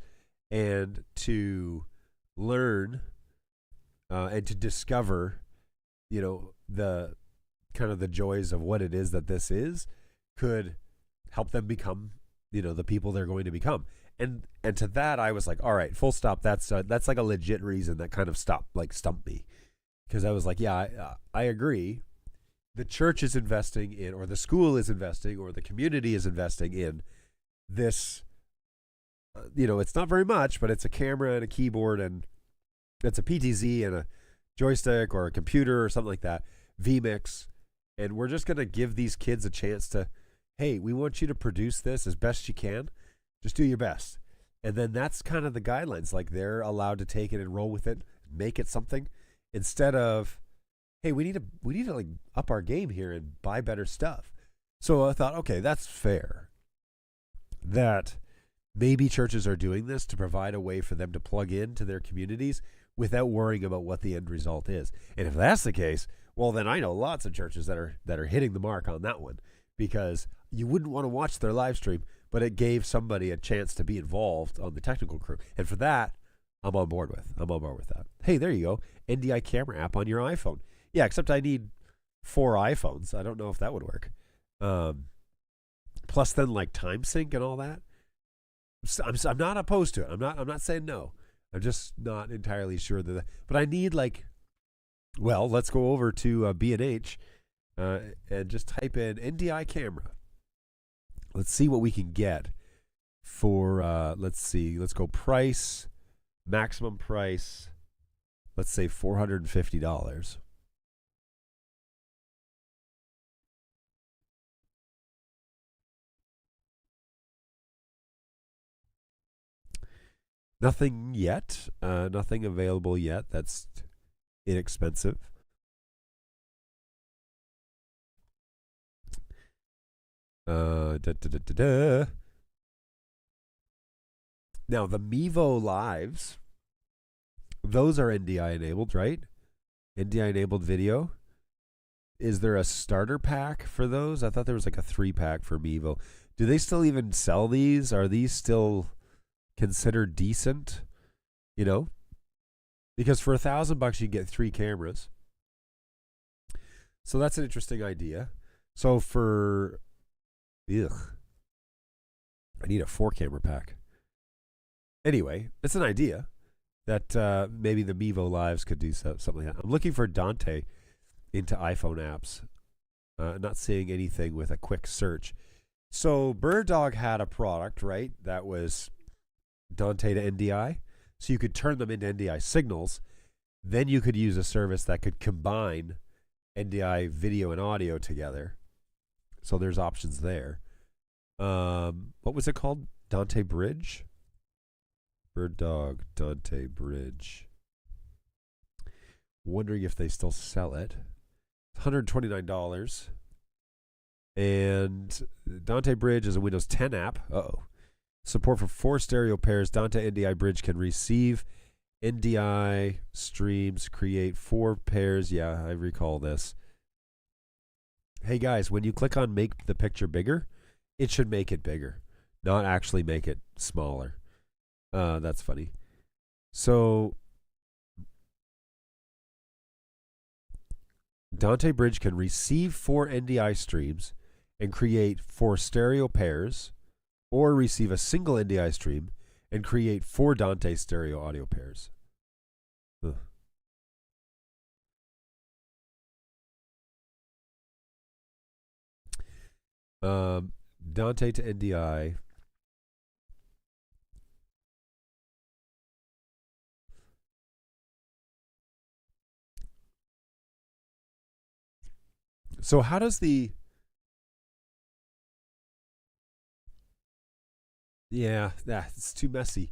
and to learn and to discover, the kind of the joys of what it is that this is, could help them become, the people they're going to become. And to that, I was like, all right, full stop. That's like a legit reason that kind of stumped me. Because I was like, yeah, I agree. The church is investing in, or the school is investing, or the community is investing in this. It's not very much, but it's a camera and a keyboard, and it's a PTZ and a joystick or a computer or something like that, vMix. And we're just going to give these kids a chance to, hey, we want you to produce this as best you can. Just do your best. And then that's kind of the guidelines. Like they're allowed to take it and roll with it, make it something. Instead of, hey, we need to like up our game here and buy better stuff. So I thought, okay, that's fair. That maybe churches are doing this to provide a way for them to plug into their communities without worrying about what the end result is. And if that's the case, well, then I know lots of churches that are hitting the mark on that one, because you wouldn't want to watch their live stream, but it gave somebody a chance to be involved on the technical crew. And for that, I'm on board with that. Hey, there you go. NDI camera app on your iPhone. Yeah, except I need 4 iPhones. I don't know if that would work. Plus then like time sync and all that. I'm not opposed to it. I'm not saying no. I'm just not entirely sure that. But I need like, well, let's go over to B&H and just type in NDI camera. Let's see what we can get for. Let's see. Let's go price, maximum price. Let's say $450. Nothing yet. Nothing available yet. That's inexpensive. Da, da, da, da, da. Now the Mevo Lives, those are NDI enabled, right? NDI enabled video. Is there a starter pack for those? I thought there was like a 3-pack for Mevo. Do they still even sell these? Are these still considered decent? You know, because for $1,000 you get 3 cameras. So that's an interesting idea. So for, I need a 4-camera pack. Anyway, it's an idea that maybe the Mevo Lives could do something like that. I'm looking for Dante into iPhone apps. Not seeing anything with a quick search. So Bird Dog had a product, right, that was Dante to NDI. So you could turn them into NDI signals. Then you could use a service that could combine NDI video and audio together. So there's options there. What was it called? Dante Bridge? Bird Dog Dante Bridge. Wondering if they still sell it. $129. And Dante Bridge is a Windows 10 app. Uh-oh. Support for 4 stereo pairs. Dante NDI Bridge can receive NDI streams, create 4 pairs. Yeah, I recall this. Hey guys, when you click on make the picture bigger, it should make it bigger, not actually make it smaller. That's funny. So Dante Bridge can receive 4 NDI streams and create 4 stereo pairs, or receive a single NDI stream and create 4 Dante stereo audio pairs. Ugh. Dante to NDI. So how does the... Yeah, it's too messy.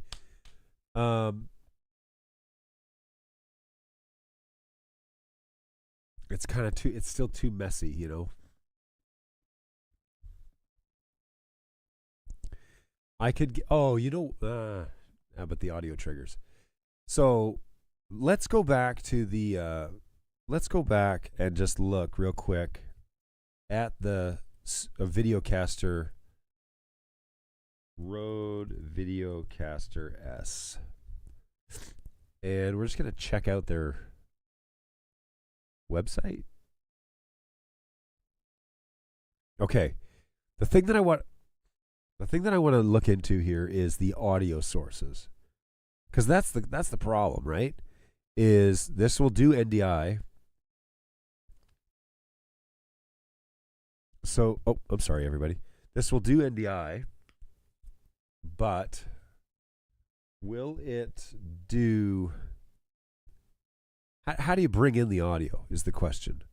It's kind of too... It's still too messy, you know? I could... Oh, you know... but the audio triggers. So let's go back to the... let's go back and just look real quick at the Videocaster Rode Videocaster S. And we're just going to check out their website. Okay. The thing that I want to look into here is the audio sources. Cuz that's the problem, right? Is this will do NDI. So, I'm sorry, everybody. This will do NDI, but will it do... How do you bring in the audio is the question.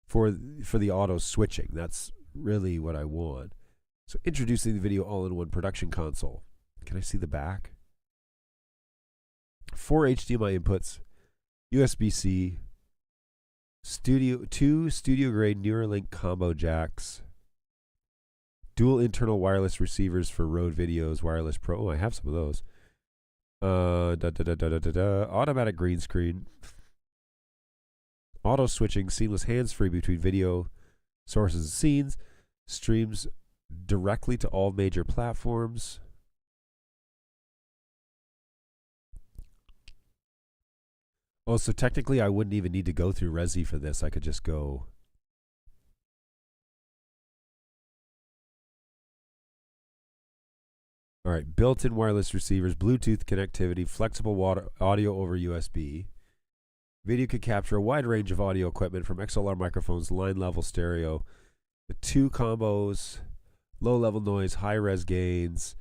For the auto switching, that's really what I want. So, introducing the video all-in-one production console. Can I see the back? 4 HDMI inputs, USB-C, two studio-grade Neuralink combo jacks, dual internal wireless receivers for Rode Videos Wireless Pro. Oh, I have some of those. Automatic green screen, auto switching, seamless hands-free between video sources and scenes, streams directly to all major platforms. Oh, so technically I wouldn't even need to go through Resi for this. I could just go... All right, built-in wireless receivers, Bluetooth connectivity, flexible audio over USB. Video could capture a wide range of audio equipment from XLR microphones, line-level stereo, the 2 combos, low-level noise, high-res gains,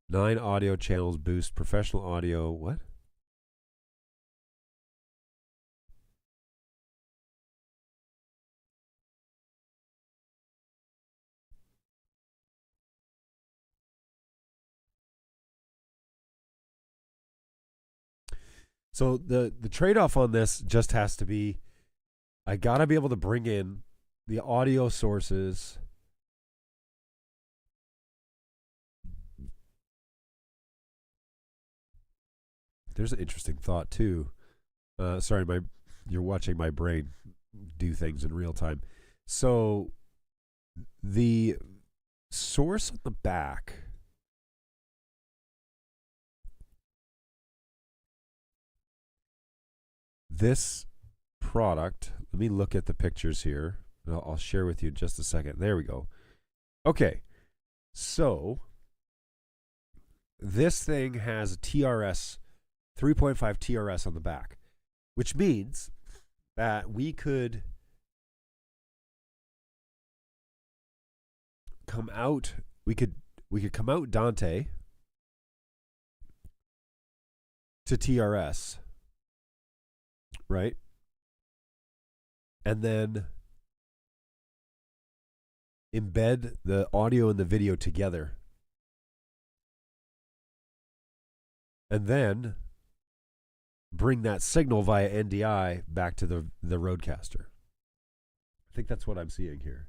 9 audio channels boost, professional audio. What? So the trade-off on this just has to be, I got to be able to bring in the audio sources There's an interesting thought too. Sorry, you're watching my brain do things in real time. So the source on the back, this product, let me look at the pictures here. I'll share with you in just a second. There we go. Okay, so this thing has a TRS, 3.5 TRS on the back, which means that we could come out, we could come out Dante to TRS, right? And then embed the audio and the video together. And then bring that signal via NDI back to the Rodecaster. I think that's what I'm seeing here.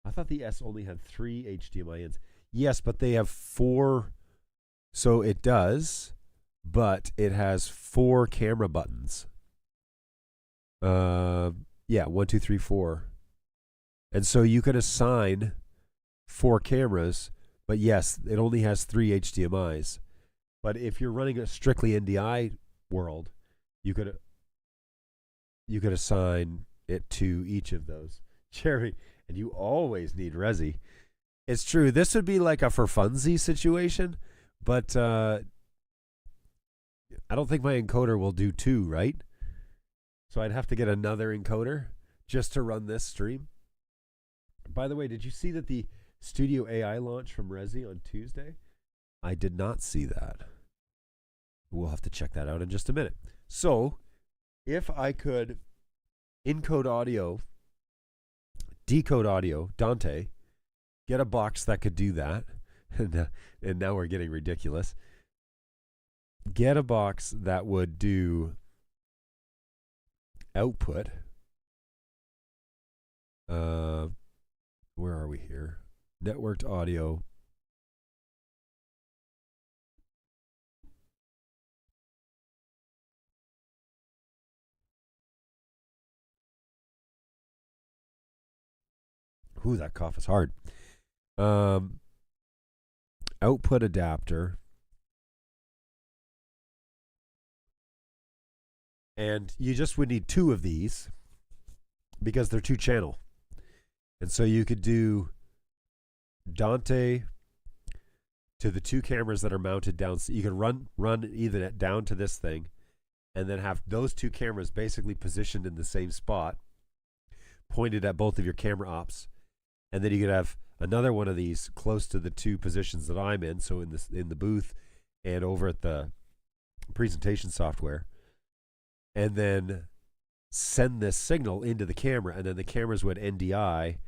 I thought the S only had 3 HDMI ins. Yes, but they have 4. So it does, but it has 4 camera buttons. Yeah, 1, 2, 3, 4. And so you could assign 4 cameras, but yes, it only has 3 HDMIs. But if you're running a strictly NDI world, you could assign it to each of those. Jerry, and you always need Resi. It's true. This would be like a for funsies situation, but I don't think my encoder will do 2, right? So I'd have to get another encoder just to run this stream. By the way, did you see that the Studio AI launched from Resi on Tuesday? I did not see that. We'll have to check that out in just a minute. So, if I could encode audio, decode audio, Dante, get a box that could do that, and now we're getting ridiculous. Get a box that would do output. Where are we here? Networked audio. Ooh, that cough is hard. Output adapter. And you just would need 2 of these because they're 2 channel. And so you could do Dante to the 2 cameras that are mounted down. So you could run Ethernet down to this thing and then have those 2 cameras basically positioned in the same spot, pointed at both of your camera ops. And then you could have another one of these close to the 2 positions that I'm in, so in the booth and over at the presentation software. And then send this signal into the camera, and then the cameras would NDI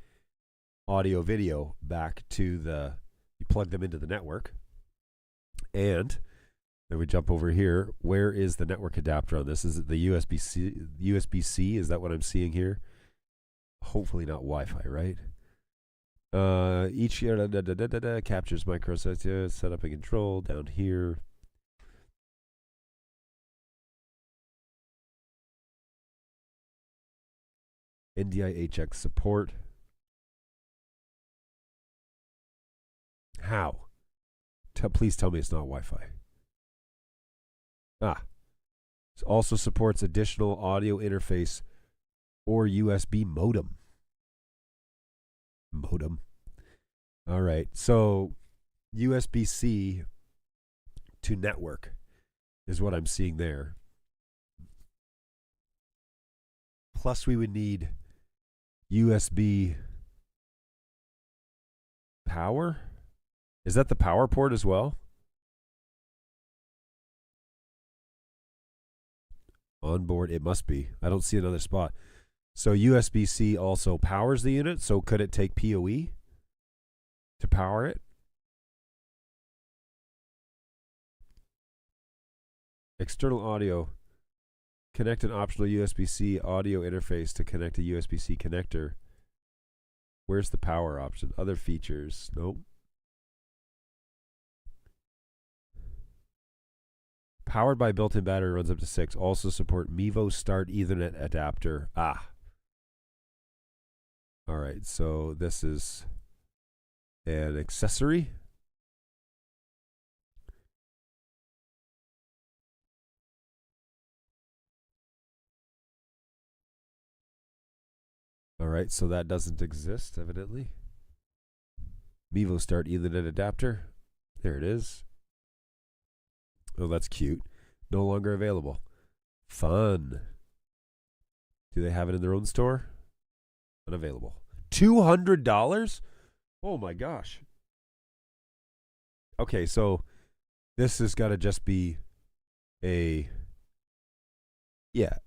audio video back to you plug them into the network. And then we jump over here. Where is the network adapter on this? Is it the USB-C? Is that what I'm seeing here? Hopefully not Wi-Fi, right? Each captures micro setup and control down here. NDI HX support. How? Please tell me it's not Wi-Fi. It also supports additional audio interface or USB modem. All right. So USB-C to network is what I'm seeing there. Plus, we would need USB power. Is that the power port as well? Onboard, it must be. I don't see another spot. So USB-C also powers the unit. So could it take PoE to power it? External audio. Connect an optional USB-C audio interface to connect a USB-C connector. Where's the power option? Other features. Nope. Powered by built-in battery, runs up to 6. Also support Mevo Start Ethernet adapter. Ah. All right, so this is an accessory. All right, so that doesn't exist, evidently. Mevo Start Ethernet adapter. There it is. Oh, that's cute. No longer available. Fun. Do they have it in their own store? Unavailable. $200? Oh my gosh. Okay, so this has got to just be a... Yeah.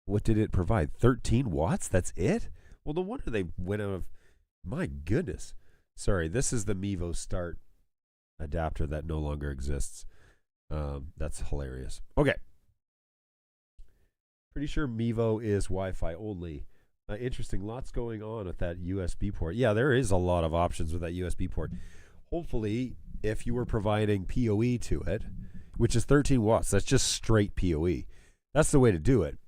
What did it provide? 13 watts? That's it? Well, no wonder they went out of... My goodness. Sorry, this is the Mevo Start adapter that no longer exists. That's hilarious. Okay. Pretty sure Mevo is Wi-Fi only. Interesting. Lots going on with that USB port. Yeah, there is a lot of options with that USB port. Hopefully, if you were providing PoE to it, which is 13 watts, that's just straight PoE. That's the way to do it.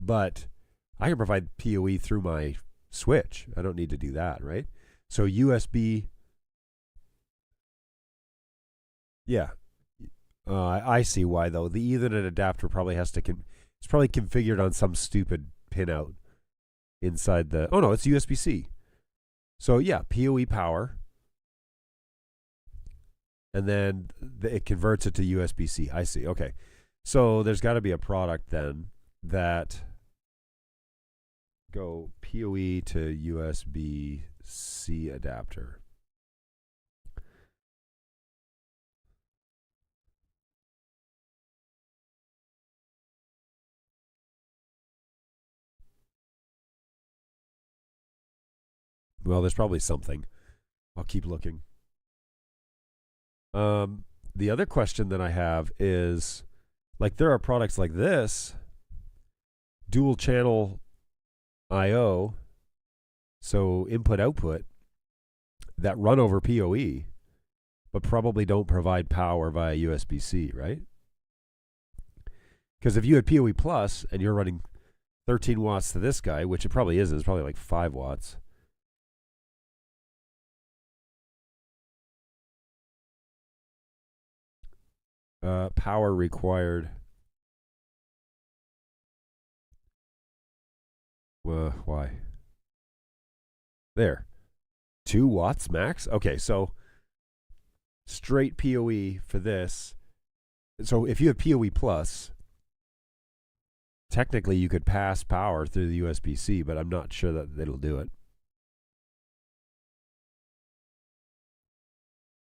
But I can provide PoE through my switch. I don't need to do that, right? So USB... Yeah. I see why, though. The Ethernet adapter probably has to... it's probably configured on some stupid pinout inside the... Oh, no, it's USB-C. So, yeah, PoE power. And then it converts it to USB-C. I see. Okay. So there's got to be a product then that go PoE to USB-C adapter. Well, there's probably something. I'll keep looking. The other question that I have is, like, there are products like this, dual channel I/O, so input-output, that run over PoE, but probably don't provide power via USB-C, right? Because if you had PoE Plus and you're running 13 watts to this guy, which it probably isn't, it's probably like 5 watts. Power required. Why? There. 2 watts max? Okay, so straight PoE for this. So if you have PoE Plus, technically you could pass power through the USB-C, but I'm not sure that it'll do it.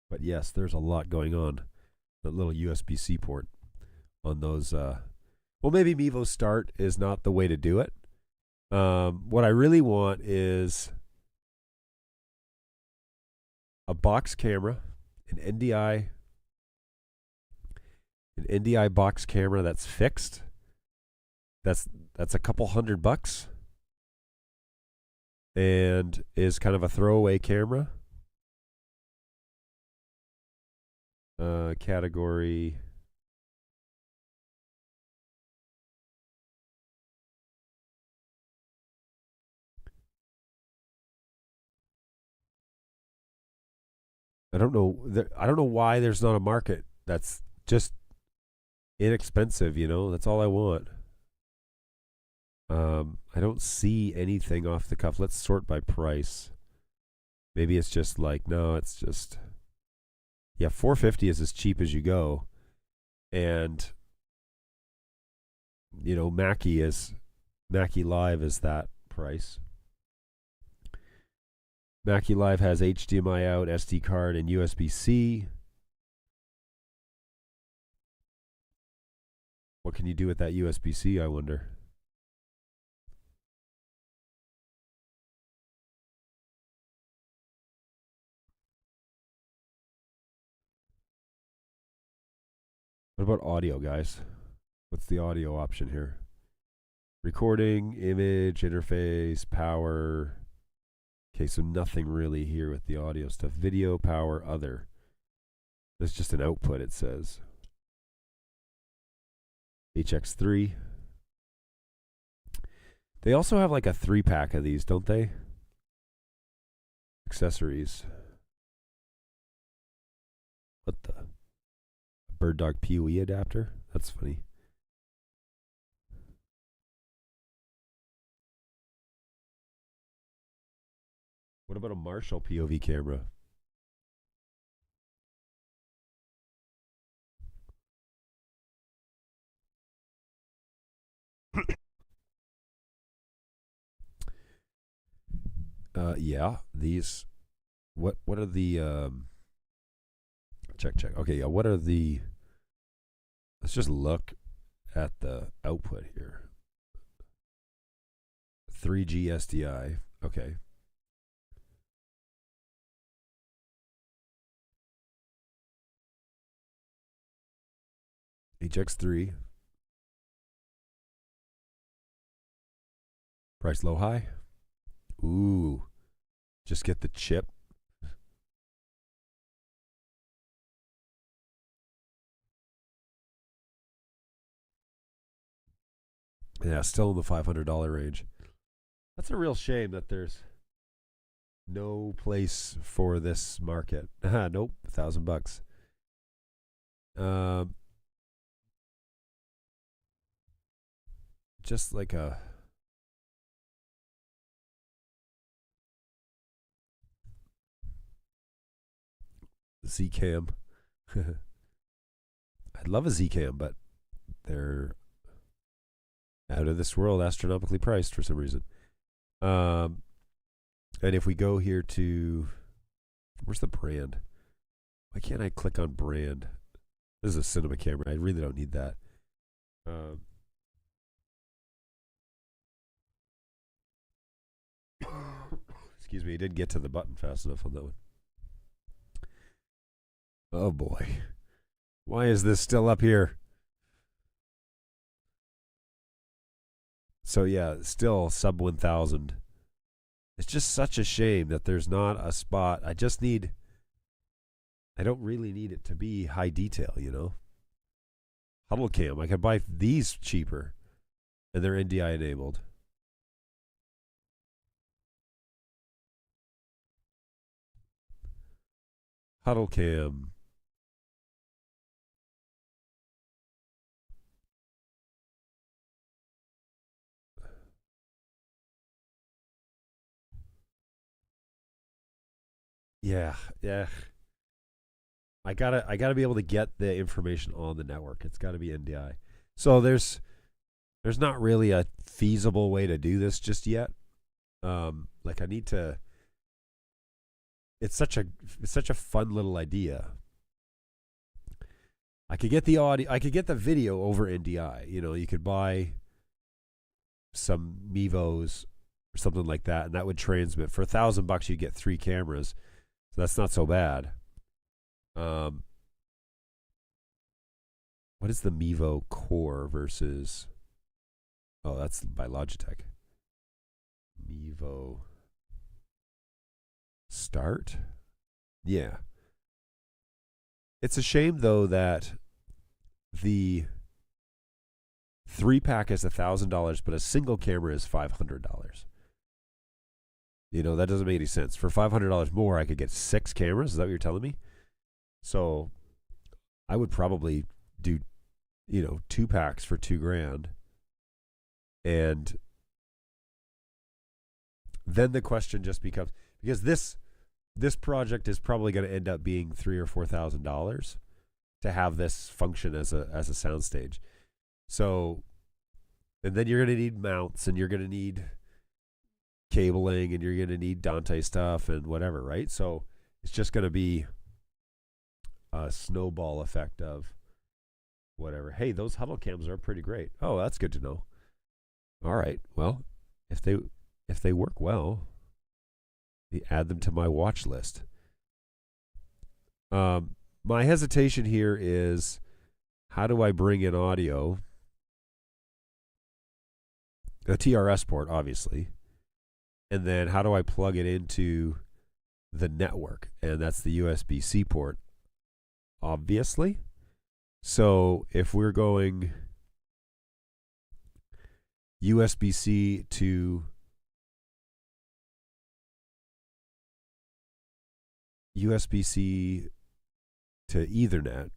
But yes, there's a lot going on. That little USB-C port on those. Well, maybe Mevo Start is not the way to do it. What I really want is a box camera, an NDI box camera that's fixed. That's a couple $100 and is kind of a throwaway camera. Category. I don't know. I don't know why there's not a market that's just inexpensive. You know, that's all I want. I don't see anything off the cuff. Let's sort by price. Maybe it's just like, no, it's just, Yeah, 450 is as cheap as you go, and you know, Mackie Live is that price. Mackie Live has HDMI out, SD card, and USB-C. What can you do with that USB-C, I wonder? What about audio, guys? What's the audio option here? Recording, image, interface, power. Okay, so nothing really here with the audio stuff. Video, power, other. There's just an output, it says. HX3. They also have like a 3-pack of these, don't they? Accessories. What the? Bird Dog PoE adapter? That's funny. What about a Marshall POV camera? Yeah, these. What are the check. Okay, yeah, what are the? Let's just look at the output here. 3G SDI. Okay. HX3. Price low high. Ooh. Just get the chip. Yeah, still in the $500 range. That's a real shame that there's no place for this market. Nope, $1,000. Just like a Z-Cam. I'd love a Z-Cam, but they're out of this world, astronomically priced for some reason. And if we go here to, where's the brand? Why can't I click on brand? This is a cinema camera. I really don't need that. Excuse me, I didn't get to the button fast enough on that one. Oh boy. Why is this still up here? So yeah, still sub 1,000. It's just such a shame that there's not a spot. I don't really need it to be high detail, you know? Huddle cam. I could buy these cheaper, and they're NDI enabled. Huddle cam. Yeah. I gotta be able to get the information on the network. It's gotta be NDI. So there's not really a feasible way to do this just yet. Like I need to. It's such a fun little idea. I could get the audio. I could get the video over NDI. You know, you could buy some Mevos or something like that, and that would transmit for $1,000. You get 3 cameras, so that's not so bad. What is the Mevo Core versus? Oh, that's by Logitech. Mevo Start? Yeah. It's a shame though that the 3-pack is $1,000, but a single camera is $500. You know, that doesn't make any sense. For $500 more, I could get 6 cameras. Is that what you're telling me? So I would probably do, 2 packs for $2,000. And then the question just becomes, because this this project is probably going to end up being $3,000 or $4,000 to have this function as a soundstage. So, and then you're going to need mounts, and you're going to need cabling, and you're going to need Dante stuff and whatever, right? So it's just going to be a snowball effect of whatever. Hey, those huddle cams are pretty great. Oh, that's good to know. All right. Well, if they work well, add them to my watch list. My hesitation here is, how do I bring in audio? A TRS port, obviously. And then how do I plug it into the network? And that's the USB-C port, obviously. So if we're going USB-C to Ethernet,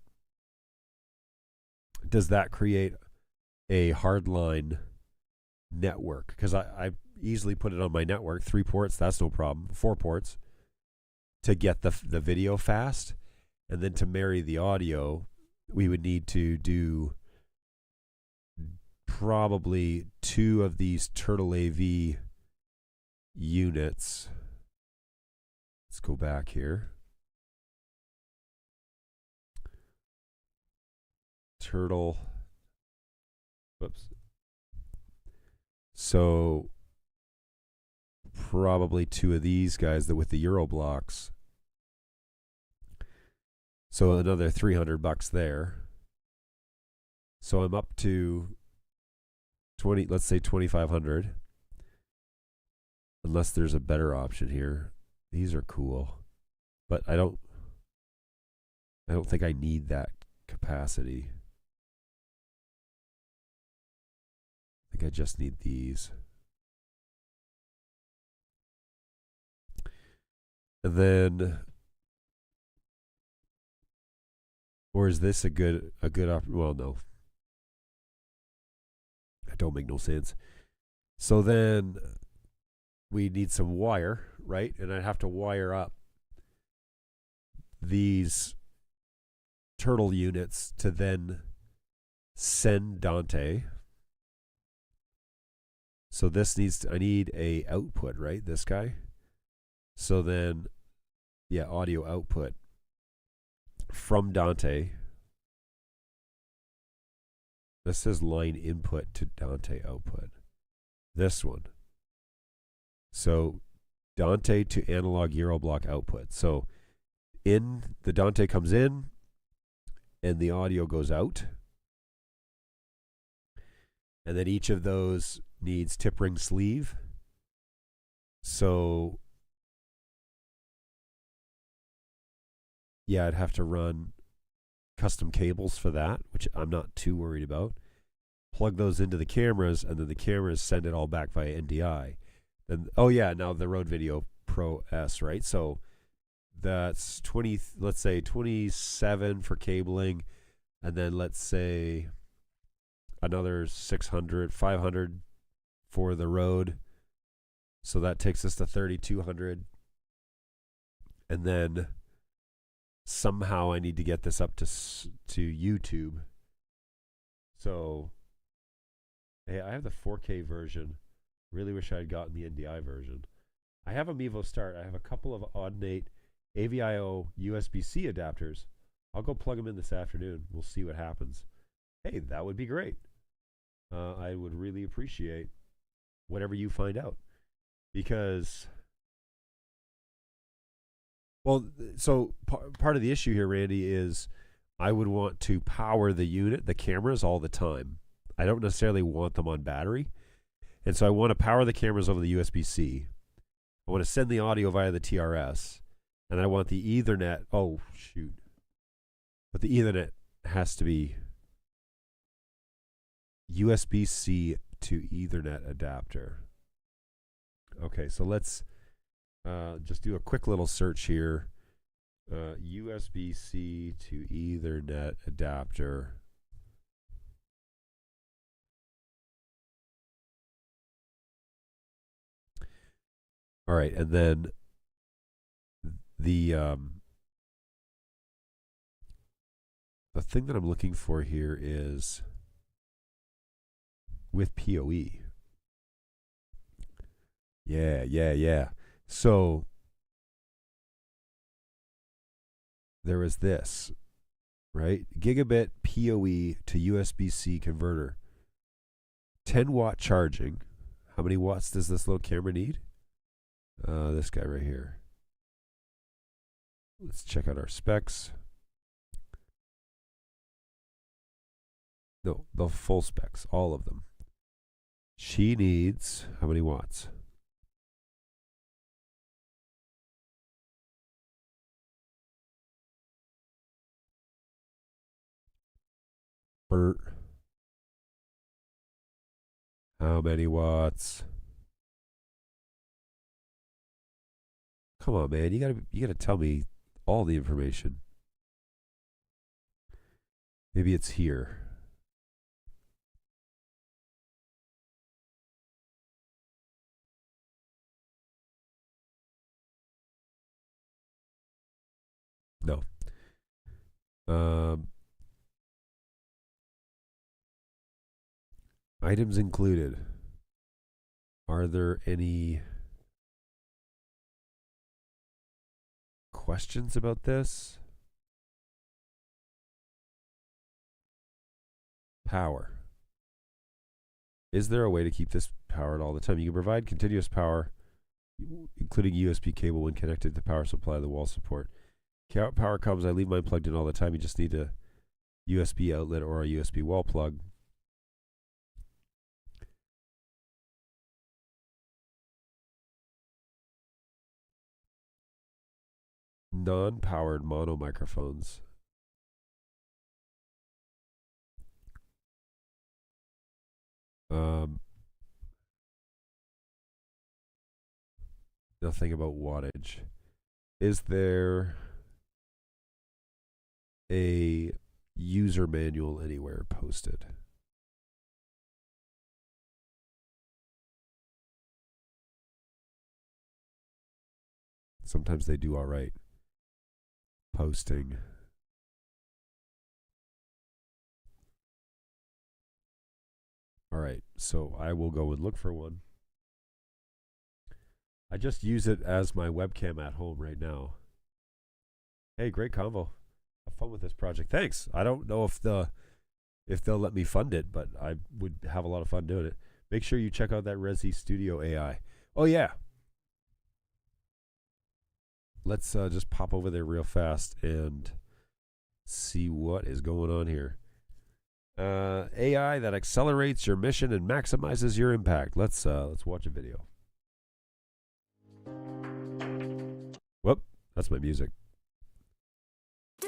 does that create a hardline network? Because I easily put it on my network, 3 ports, that's no problem, 4 ports, to get the video fast. And then to marry the audio, we would need to do probably 2 of these Turtle AV units. Let's go back here. Turtle. Whoops. So probably 2 of these guys that with the Euro blocks. So another $300 there. So I'm up to 20, let's say 2,500. Unless there's a better option here. These are cool, but I don't think I need that capacity. I think I just need these. And then, or is this a good option? Well, no. That don't make no sense. So then we need some wire, right? And I'd have to wire up these Turtle units to then send Dante. So this I need a output, right? This guy. So then, yeah, audio output from Dante. This says line input to Dante output. This one. So Dante to analog Euro block output. So the Dante comes in and the audio goes out. And then each of those needs tip ring sleeve. So yeah, I'd have to run custom cables for that, which I'm not too worried about. Plug those into the cameras, and then the cameras send it all back via NDI. Then, oh yeah, now the Rode Video Pro S, right? So that's 20, let's say 27 for cabling, and then let's say another 600, 500 for the Rode. So that takes us to 3,200. And then somehow I need to get this up to YouTube. So, hey, I have the 4K version. Really wish I had gotten the NDI version. I have a Mevo Start. I have a couple of Audinate AVIO USB-C adapters. I'll go plug them in this afternoon. We'll see what happens. Hey, that would be great. I would really appreciate whatever you find out. Because, well, so part of the issue here, Randy, is I would want to power the unit, the cameras, all the time. I don't necessarily want them on battery. And so I want to power the cameras over the USB-C. I want to send the audio via the TRS. And I want the Ethernet. Oh, shoot. But the Ethernet has to be USB-C to Ethernet adapter. Okay, so let's just do a quick little search here. USB-C to Ethernet adapter. All right, and then the thing that I'm looking for here is with PoE. Yeah. So there is this, right? Gigabit PoE to USB-C converter. 10-watt charging. How many watts does this little camera need? This guy right here. Let's check out our specs. No, the full specs, all of them. She needs how many watts? Bert. How many watts? Come on, man. You gotta tell me all the information. Maybe it's here. No. Items included. Are there any questions about this? Power. Is there a way to keep this powered all the time? You can provide continuous power, including USB cable when connected to the power supply, the wall support. Power comes, I leave mine plugged in all the time. You just need a USB outlet or a USB wall plug. Non-powered mono microphones. Nothing about wattage. Is there a user manual anywhere posted? Sometimes they do all right. Posting. All right, so I will go and look for one. I just use it as my webcam at home right now. Hey, great convo. Have fun with this project. Thanks. I don't know if they'll let me fund it, but I would have a lot of fun doing it. Make sure you check out that Resi Studio AI. Oh yeah. Let's just pop over there real fast and see what is going on here. AI that accelerates your mission and maximizes your impact. Let's watch a video. Whoop, that's my music. Do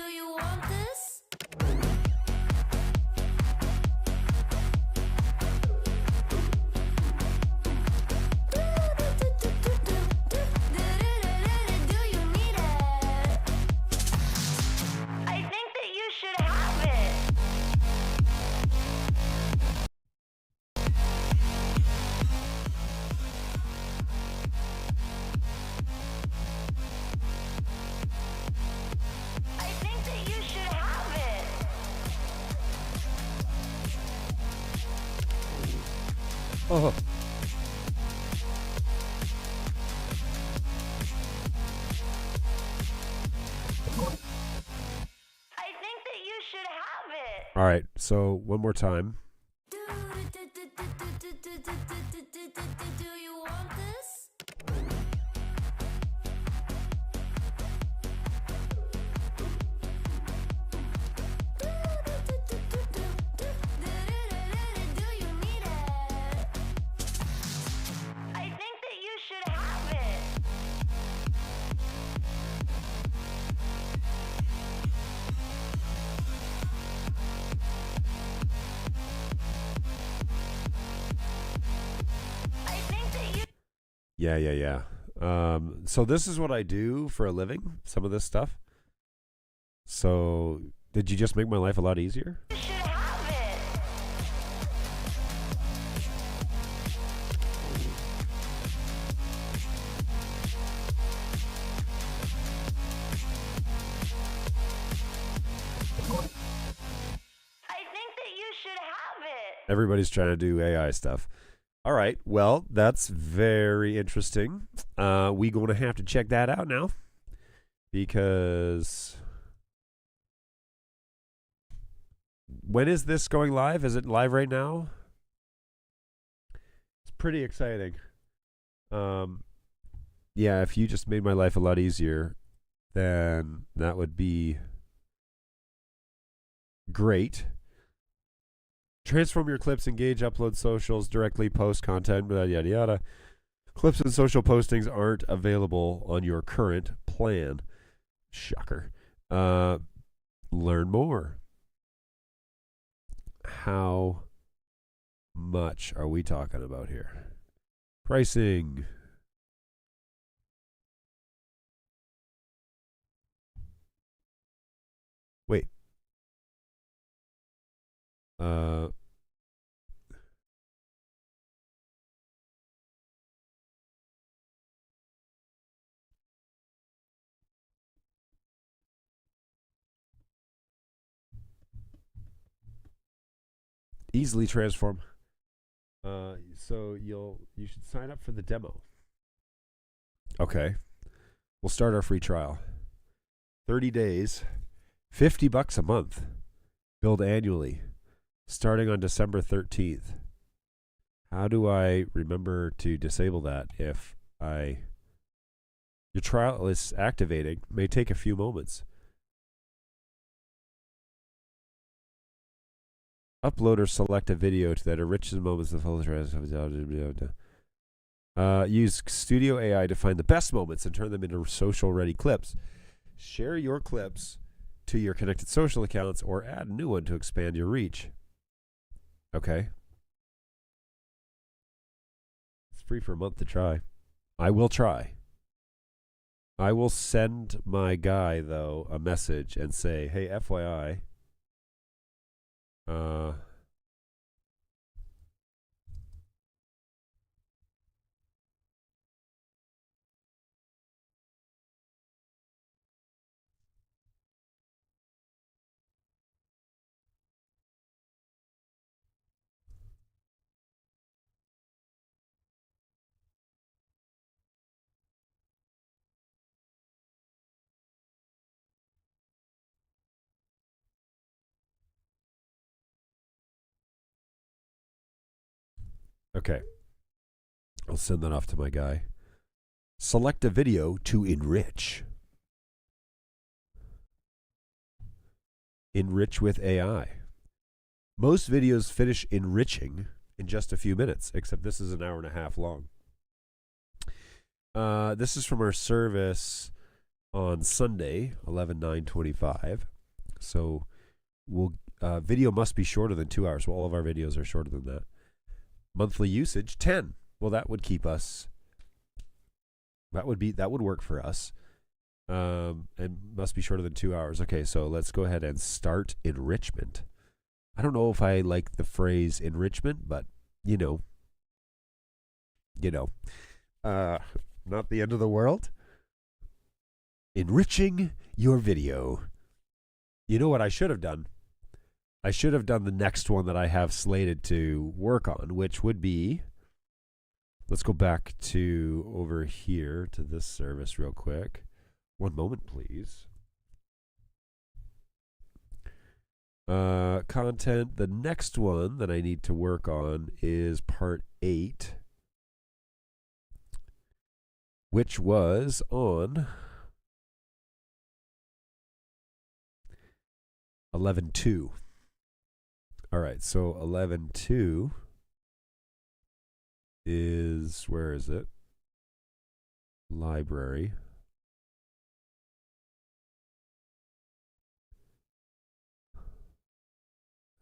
you want this? Do you need it? I think that you should have it. I think that you should have it. Oh. I think that you should have it. All right, so one more time. Do you want this? Do you need it? I think that you should have it. I think that you Yeah. So this is what I do for a living, some of this stuff. So did you just make my life a lot easier? should have it. Everybody's trying to do AI stuff. All right. Well, that's very interesting. We going to have to check that out now because when is this going live? Is it live right now? It's pretty exciting. Yeah, if you just made my life a lot easier, then that would be great. Transform your clips, engage, upload socials, directly post content, yada yada. Clips and social postings aren't available on your current plan. Shocker. Learn more. How much are we talking about here? Pricing. Wait. Easily transform. So you should sign up for the demo. Okay. We'll start our free trial. 30 days, $50 a month. Billed annually, starting on December 13th. How do I remember to disable that if your trial is activating? May take a few moments. Upload or select a video that enriches moments of full use Studio AI to find the best moments and turn them into social-ready clips. Share your clips to your connected social accounts or add a new one to expand your reach. Okay. It's free for a month to try. I will try. I will send my guy, though, a message and say, hey, FYI, okay. I'll send that off to my guy. Select a video to enrich. Enrich with AI. Most videos finish enriching in just a few minutes, except this is an hour and a half long. This is from our service on Sunday, 11/9/25. So video must be shorter than 2 hours. Well, all of our videos are shorter than that. Monthly usage, 10. Well, that would keep us. That would work for us. And must be shorter than 2 hours. Okay, so let's go ahead and start enrichment. I don't know if I like the phrase enrichment, but not the end of the world. Enriching your video. You know what I should have done? I should have done the next one that I have slated to work on, which would be, let's go back to over here to this service real quick. One moment, please. Content. The next one that I need to work on is part 8, which was on 11/2. All right, so 11/2 is, where is it? Library.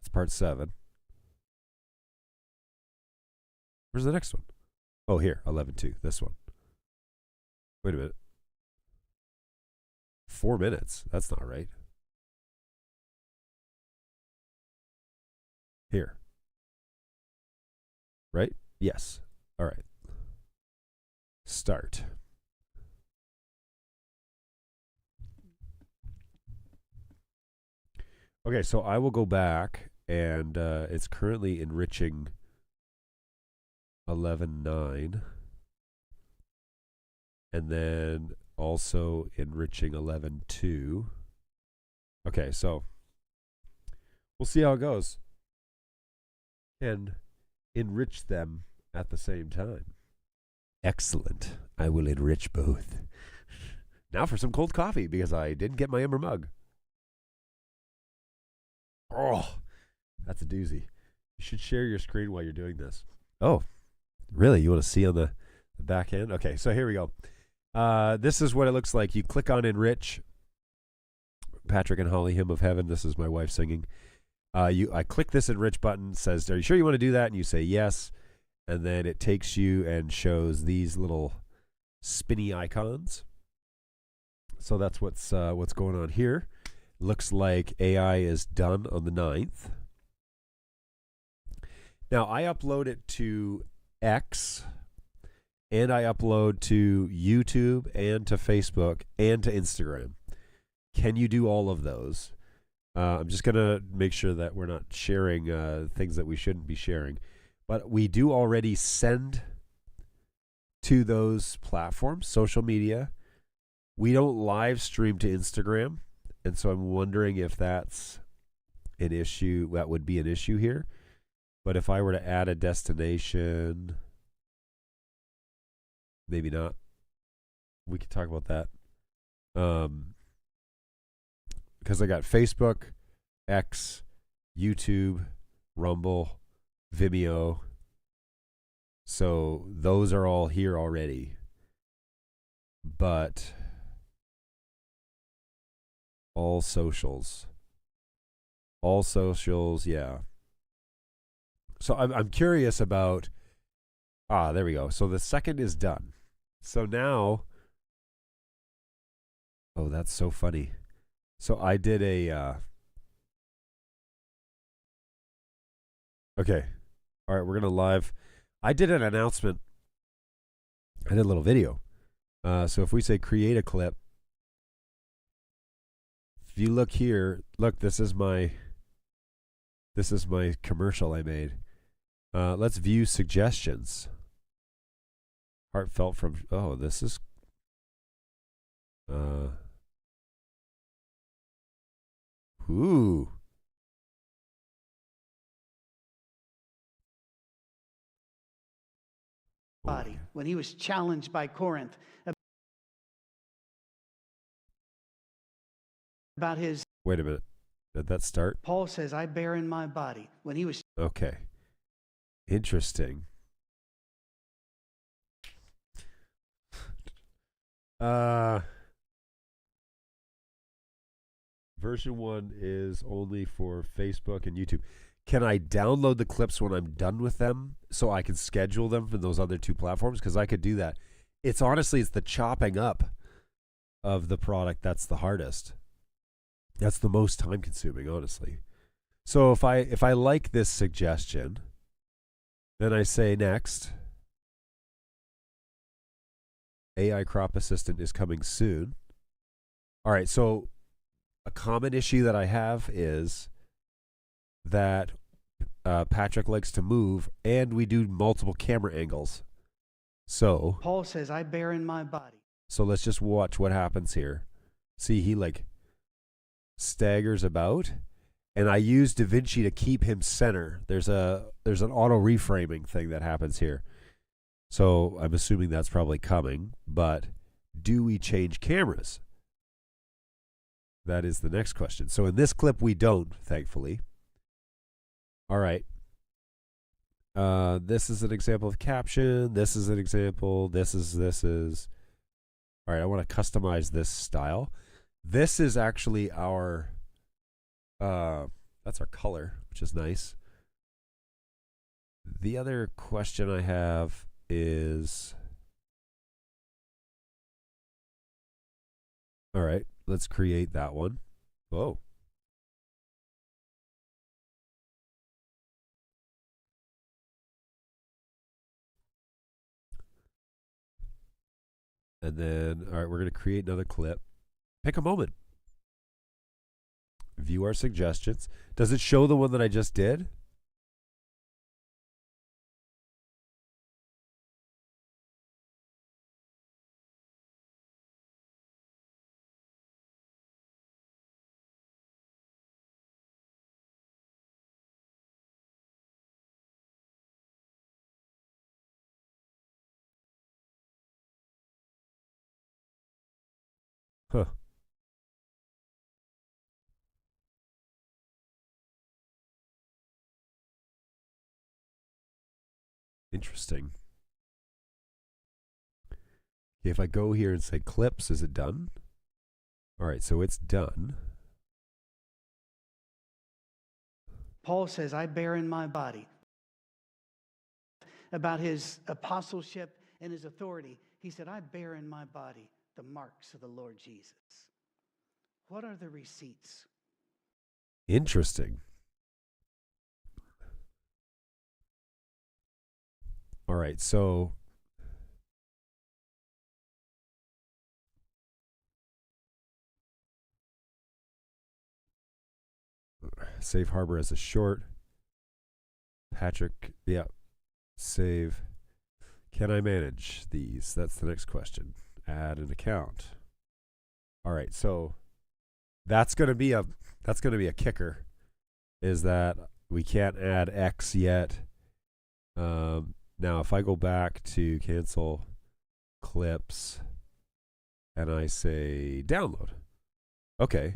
It's part 7. Where's the next one? Oh, here, 11/2, this one. Wait a minute. 4 minutes. That's not right. Here. Right? Yes. All right. Start. Okay, so I will go back and it's currently enriching 11.9, and then also enriching 11.2. Okay, so we'll see how it goes, and enrich them at the same time. Excellent. I will enrich both. Now for some cold coffee, because I didn't get my Ember mug. Oh, that's a doozy. You should share your screen while you're doing this. Oh, really? You want to see on the back end? Okay, so here we go. This is what it looks like. You click on enrich. Patrick and Holly, Hymn of Heaven. This is my wife singing. I click this enrich button. Says, "Are you sure you want to do that?" And you say yes, and then it takes you and shows these little spinny icons. So that's what's going on here. Looks like AI is done on the 9th. Now I upload it to X, and I upload to YouTube and to Facebook and to Instagram. Can you do all of those? I'm just going to make sure that we're not sharing things that we shouldn't be sharing. But we do already send to those platforms, social media. We don't live stream to Instagram. And so I'm wondering if that's an issue. That would be an issue here. But if I were to add a destination, maybe not. We could talk about that. Because I got Facebook, X, YouTube, Rumble, Vimeo. So those are all here already. But all socials, yeah. So I'm curious about, there we go. So the second is done. So now, oh, that's so funny. So I did okay. All right, we're going to live. I did an announcement. I did a little video. So if we say create a clip, if you look here, look, this is my commercial I made. Let's view suggestions. Heartfelt from, oh, this is, ooh. Body when he was challenged by Corinth about his. Wait a minute. Did that start? Paul says, "I bear in my body." When he was. Okay. Interesting. Version 1 is only for Facebook and YouTube. Can I download the clips when I'm done with them so I can schedule them for those other two platforms? Because I could do that. It's the chopping up of the product that's the hardest. That's the most time consuming, honestly. So if I like this suggestion, then I say next. AI crop assistant is coming soon. All right, so a common issue that I have is that Patrick likes to move, and we do multiple camera angles. So Paul says, "I bear in my body." So let's just watch what happens here. See, he like staggers about, and I use DaVinci to keep him center. There's an auto reframing thing that happens here. So I'm assuming that's probably coming, but do we change cameras? That is the next question. So in this clip, we don't, thankfully. All right. This is an example of caption. This is an example. This is. All right, I want to customize this style. This is actually our, that's our color, which is nice. The other question I have is, all right, let's create that one. Whoa. And then, all right, we're going to create another clip. Pick a moment. View our suggestions. Does it show the one that I just did? Huh. Interesting. If I go here and say clips, is it done? All right, so it's done. Paul says, I bear in my body. About his apostleship and his authority, he said, I bear in my body the marks of the Lord Jesus. What are the receipts? Interesting. All right, so Safe Harbor as a short. Patrick, yeah. Save. Can I manage these? That's the next question. Add an account. All right, so that's going to be a kicker, is that we can't add X yet. Now, if I go back to cancel clips and I say download, okay.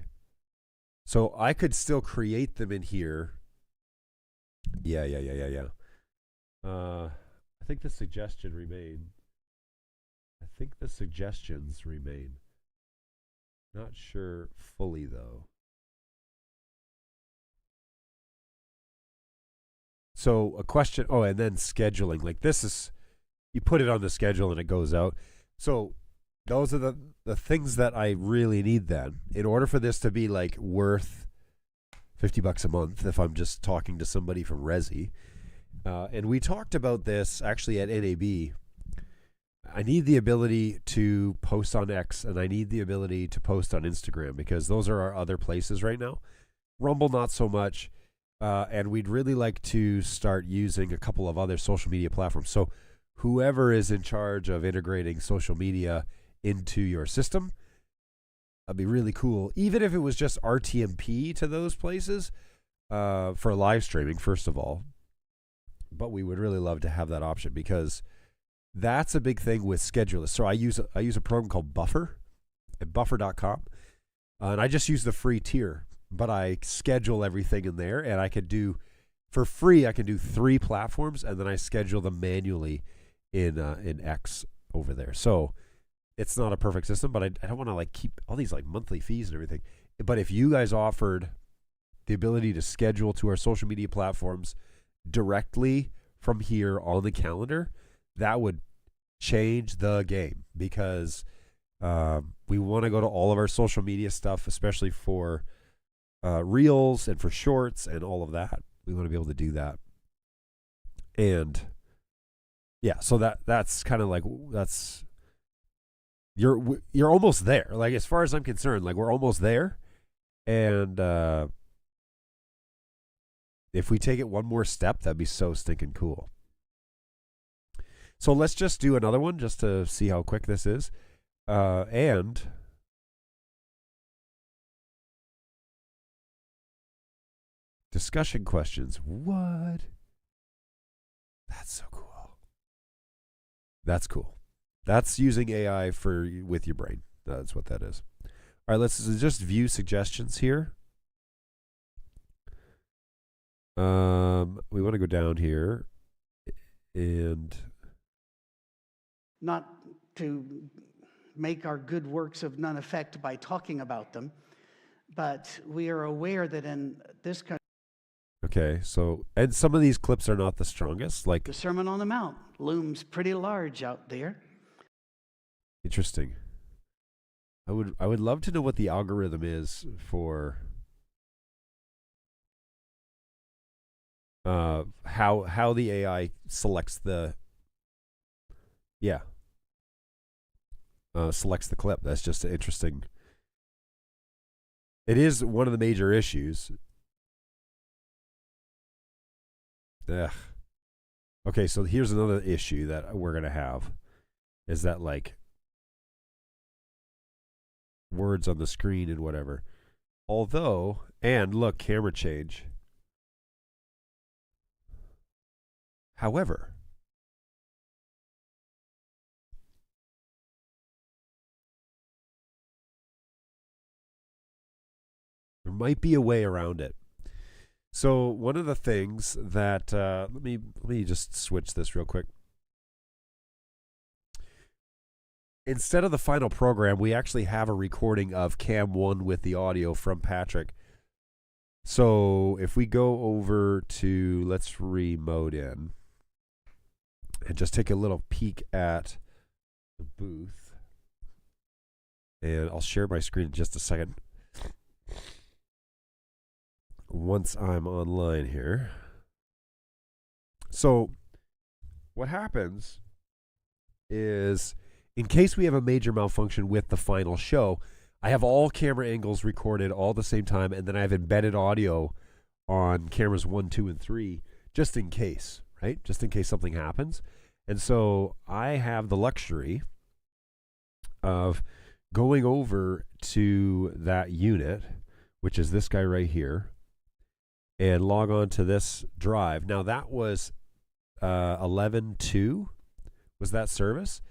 So I could still create them in here. Yeah. I think the suggestion remain. I think the suggestions remain. Not sure fully though. So a question, and then scheduling. Like this is, you put it on the schedule and it goes out. So those are the things that I really need then. In order for this to be like worth $50 a month, if I'm just talking to somebody from Resi. And we talked about this actually at NAB. I need the ability to post on X and I need the ability to post on Instagram because those are our other places right now. Rumble, not so much. And we'd really like to start using a couple of other social media platforms. So whoever is in charge of integrating social media into your system, that'd be really cool. Even if it was just RTMP to those places for live streaming, first of all. But we would really love to have that option because that's a big thing with schedulers. So I use a program called Buffer at buffer.com. And I just use the free tier. But I schedule everything in there, and I could do, for free, I can do 3 platforms, and then I schedule them manually in X over there. So it's not a perfect system, but I don't want to like keep all these like monthly fees and everything. But if you guys offered the ability to schedule to our social media platforms directly from here on the calendar, that would change the game because we want to go to all of our social media stuff, especially for reels and for shorts and all of that. We want to be able to do that. And yeah, so that's kind of like, that's, you're almost there. Like, as far as I'm concerned, like we're almost there. And if we take it one more step, that'd be so stinking cool. So let's just do another one just to see how quick this is. And discussion questions. What? That's so cool. That's cool. That's using AI with your brain. That's what that is. All right, let's just view suggestions here. We want to go down here and Not to make our good works of none effect by talking about them, but we are aware that in this country, okay, so, and some of these clips are not the strongest. Like the Sermon on the Mount looms pretty large out there. Interesting. I would love to know what the algorithm is for how the AI selects the selects the clip. That's just an interesting It is one of the major issues. Ugh. Okay, so here's another issue that we're going to have is that, like, words on the screen and whatever. Although, and look, camera change. However, there might be a way around it. So one of the things that let me just switch this real quick. Instead of the final program, we actually have a recording of Cam 1 with the audio from Patrick. So if we go over to, let's remote in and just take a little peek at the booth. And I'll share my screen in just a second. Once I'm online here. So what happens is, in case we have a major malfunction with the final show, I have all camera angles recorded all at the same time, and then I have embedded audio on cameras 1, 2, and 3, just in case, right? Just in case something happens. And so I have the luxury of going over to that unit, which is this guy right here, and log on to this drive. Now that was 11.2 was that service,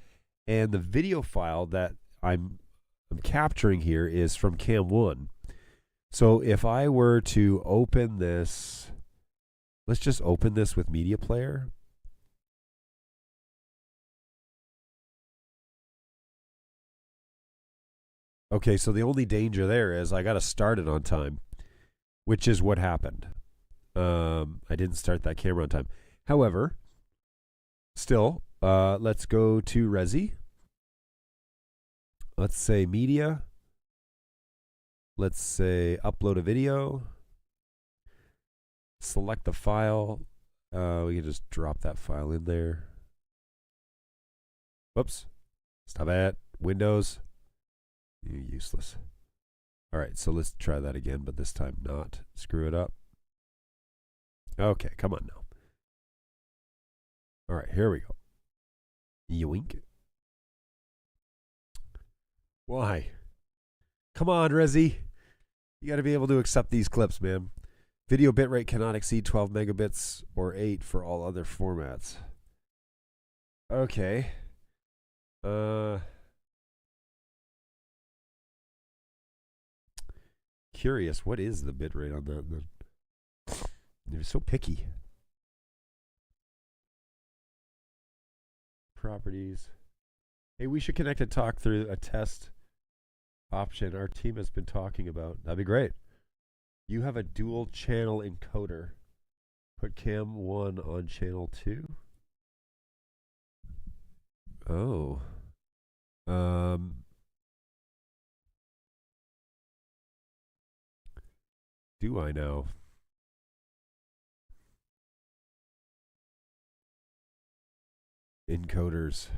and the video file that I'm capturing here is from Cam 1. So if I were to open this, let's just open this with Media Player. Okay, so the only danger there is I got to start it on time, which is what happened. I didn't start that camera on time. However, still, let's go to Resi. Let's say media. Let's say upload a video. Select the file. We can just drop that file in there. Whoops. Stop it. Windows. You're useless. All right, so let's try that again, but this time not screw it up. Okay, come on now. All right, here we go. Yoink. Why? Come on, Resi. You got to be able to accept these clips, man. Video bitrate cannot exceed 12 megabits or 8 for all other formats. Okay. Curious, what is the bitrate on that? They're so picky. Properties. Hey, we should connect and talk through a test option our team has been talking about. That'd be great. You have a dual channel encoder. Put Cam 1 on channel 2. Oh. Do I know? Encoders.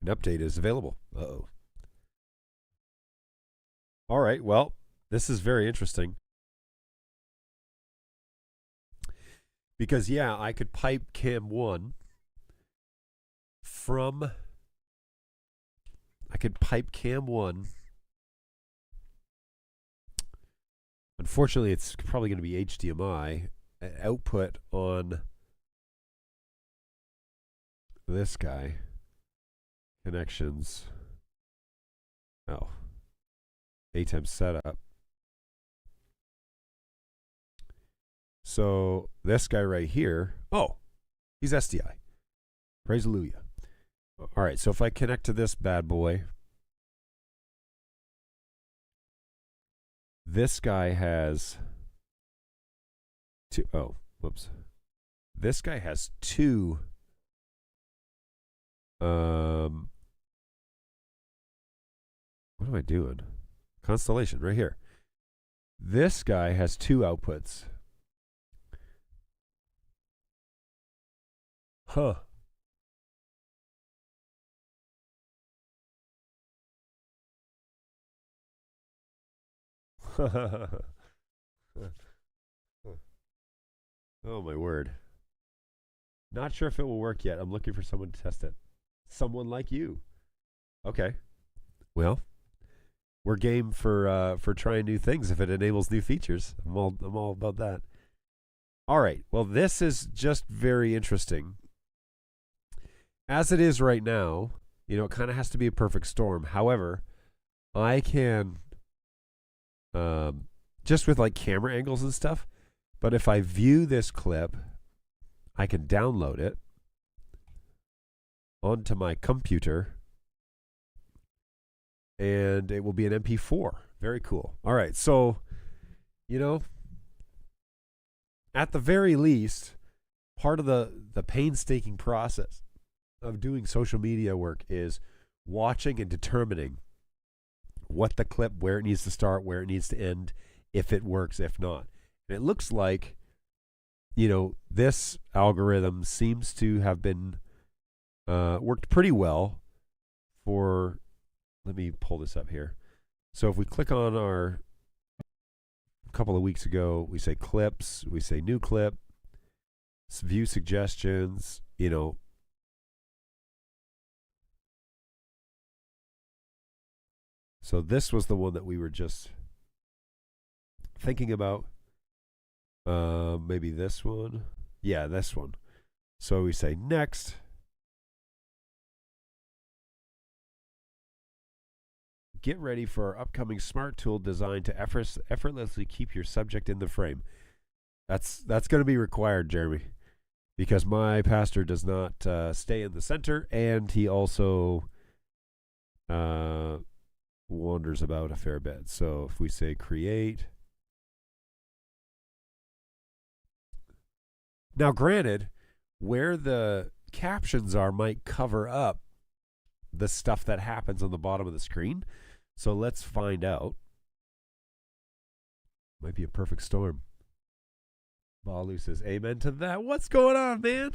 An update is available. Uh-oh. All right, well, this is very interesting. Because, yeah, I could pipe Cam 1 from... I could pipe Cam 1. Unfortunately, it's probably going to be HDMI output on this guy. Connections. Oh. ATEM setup. So this guy right here. Oh, he's SDI. Praise Hallelujah. All right, so if I connect to this bad boy, this guy has two. Oh, whoops. This guy has two. What am I doing? Constellation right here. This guy has two outputs. Huh. Oh, my word. Not sure if it will work yet. I'm looking for someone to test it. Someone like you. Okay. Well, we're game for trying new things if it enables new features. I'm all about that. All right. Well, this is just very interesting. As it is right now, it kind of has to be a perfect storm. However, I can just with like camera angles and stuff, but if I view this clip, I can download it onto my computer and it will be an MP4. Very cool. All right. So, at the very least, part of the painstaking process of doing social media work is watching and determining what the clip, where it needs to start, where it needs to end, if it works, if not. And it looks like, this algorithm seems to have been worked pretty well for, let me pull this up here. So if we click on our, a couple of weeks ago, we say clips, we say new clip, view suggestions, So this was the one that we were just thinking about. Maybe this one. Yeah, this one. So we say next. Get ready for our upcoming smart tool designed to effortlessly keep your subject in the frame. That's going to be required, Jeremy, because my pastor does not stay in the center, and he also wanders about a fair bit. So if we say create. Now, granted, where the captions are might cover up the stuff that happens on the bottom of the screen. So let's find out. Might be a perfect storm. Balu says, amen to that. What's going on, man?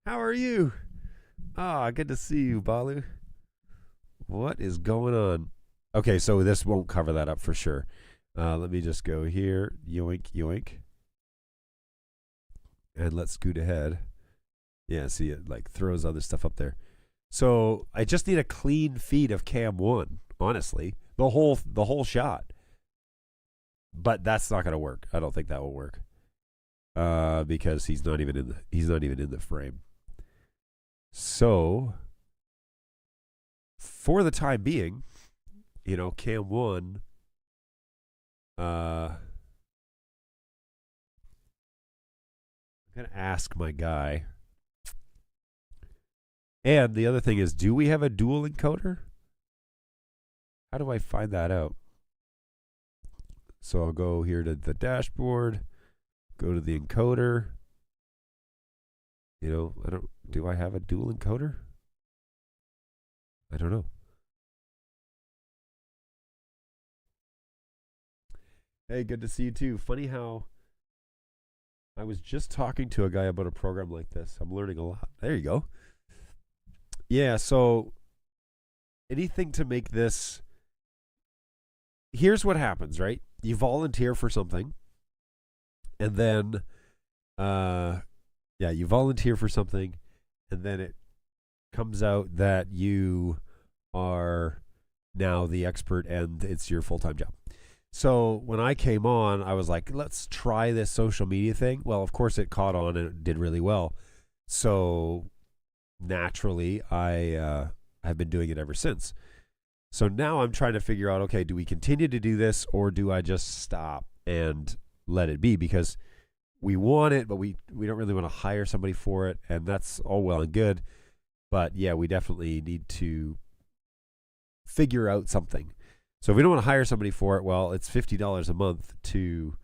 How are you? Good to see you, Balu. What is going on? Okay, so this won't cover that up for sure. Let me just go here. Yoink, yoink. And let's scoot ahead. Yeah, see, it like throws other stuff up there. So I just need a clean feed of Cam 1, honestly. The whole shot. But that's not going to work. I don't think that will work. Because he's not even in the frame. So for the time being, Cam 1 I'm going to ask my guy. And the other thing is, do we have a dual encoder? How do I find that out? So I'll go here to the dashboard, go to the encoder. Do I have a dual encoder? I don't know. Hey, good to see you too. Funny how I was just talking to a guy about a program like this. I'm learning a lot. There you go. Yeah, so anything to make this. Here's what happens, right? You volunteer for something, and then, you volunteer for something, and then it comes out that you are now the expert and it's your full-time job. So when I came on, I was like, let's try this social media thing. Well, of course it caught on and it did really well. So naturally, I have been doing it ever since. So now I'm trying to figure out, okay, do we continue to do this or do I just stop and let it be? Because we want it, but we don't really want to hire somebody for it. And that's all well and good. But yeah, we definitely need to figure out something. So if we don't want to hire somebody for it, well, it's $50 a month to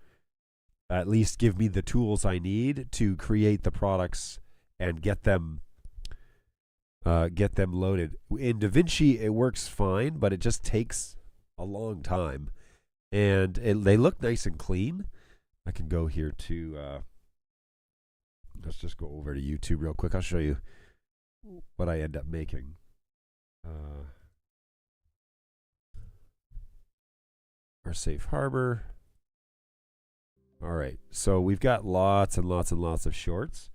at least give me the tools I need to create the products and get them loaded. In DaVinci, it works fine, but it just takes a long time. And they look nice and clean. I can go here to let's just go over to YouTube real quick. I'll show you what I end up making. Our safe harbor. All right, so we've got lots and lots and lots of shorts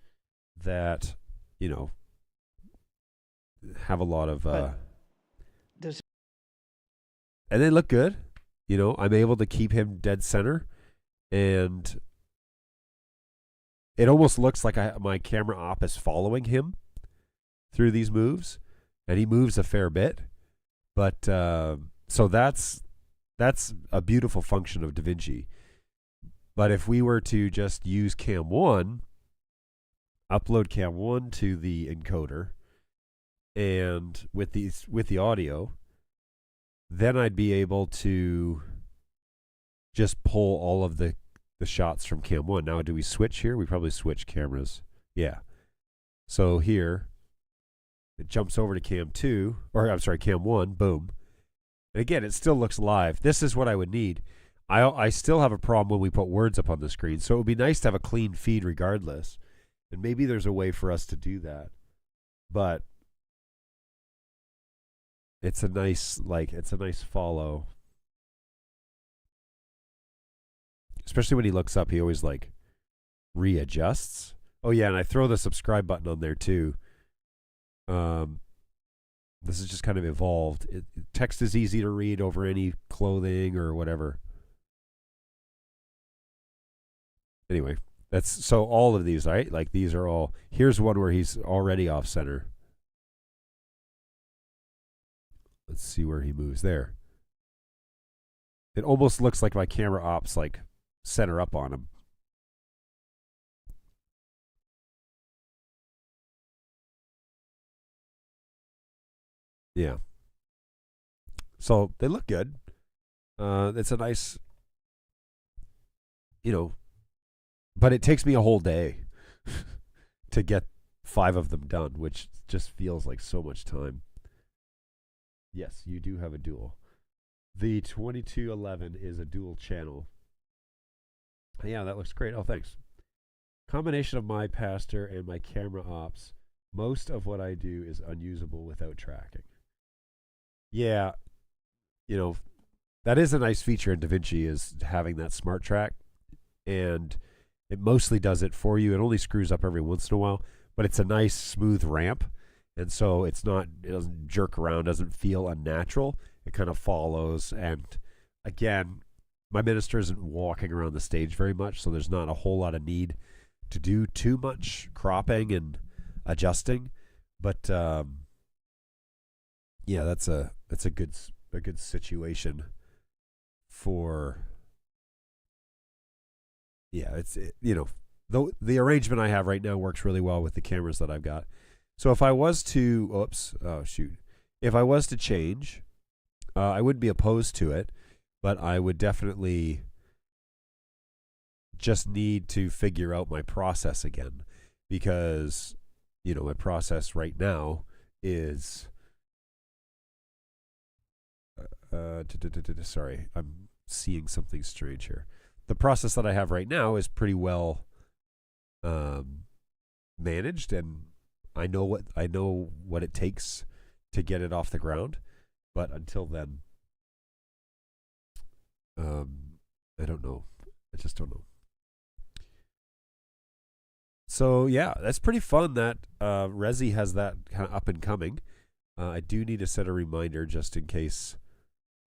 that, you know, have a lot of, Does and they look good. You know, I'm able to keep him dead center, and it almost looks like my camera op is following him through these moves, and he moves a fair bit. But so that's a beautiful function of DaVinci. But if we were to just use Cam 1, upload Cam 1 to the encoder, and with the audio, then I'd be able to just pull all of the shots from Cam 1. Now, do we switch here? We probably switch cameras. Yeah. So here, it jumps over to Cam 2, or I'm sorry, Cam 1, boom. And again, it still looks live. This is what I would need. I still have a problem when we put words up on the screen, so it would be nice to have a clean feed regardless. And maybe there's a way for us to do that. But it's a nice follow. Especially when he looks up, he always like readjusts. Oh yeah, and I throw the subscribe button on there too. This is just kind of evolved. Text is easy to read over any clothing or whatever. Anyway, that's so all of these, right? Like these are all. Here's one where he's already off center. Let's see where he moves there. It almost looks like my camera ops like center up on him. Yeah. So they look good. It's a nice, you know, but it takes me a whole day to get 5 of them done, which just feels like so much time. Yes, you do have a dual. The 2211 is a dual channel. Yeah, that looks great. Oh, thanks. Combination of my pastor and my camera ops. Most of what I do is unusable without tracking. Yeah, you know, that is a nice feature in DaVinci, is having that smart track, and it mostly does it for you. It only screws up every once in a while, but it's a nice smooth ramp, and so it doesn't jerk around, doesn't feel unnatural. It kind of follows, and again, my minister isn't walking around the stage very much, so there's not a whole lot of need to do too much cropping and adjusting, but yeah, that's a good situation for. Yeah, the arrangement I have right now works really well with the cameras that I've got. So if I was to, if I was to change, I wouldn't be opposed to it, but I would definitely just need to figure out my process again, because, you know, my process right now is, sorry, I'm seeing something strange here. The process that I have right now is pretty well managed, and I know what it takes to get it off the ground. But until then, I don't know. I just don't know. So yeah, that's pretty fun that Resi has that kind of up and coming. I do need to set a reminder just in case.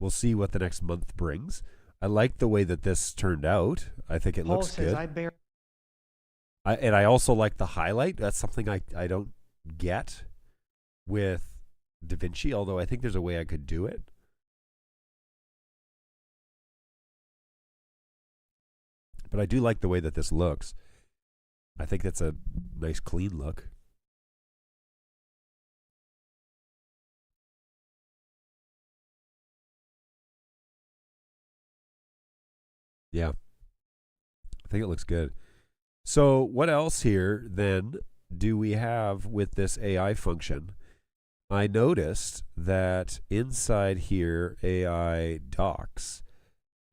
We'll see what the next month brings. I like the way that this turned out. I think it looks good. And I also like the highlight. That's something I don't get with DaVinci, although I think there's a way I could do it. But I do like the way that this looks. I think that's a nice clean look. Yeah. I think it looks good. So what else here then do we have with this AI function? I noticed that inside here, AI docs,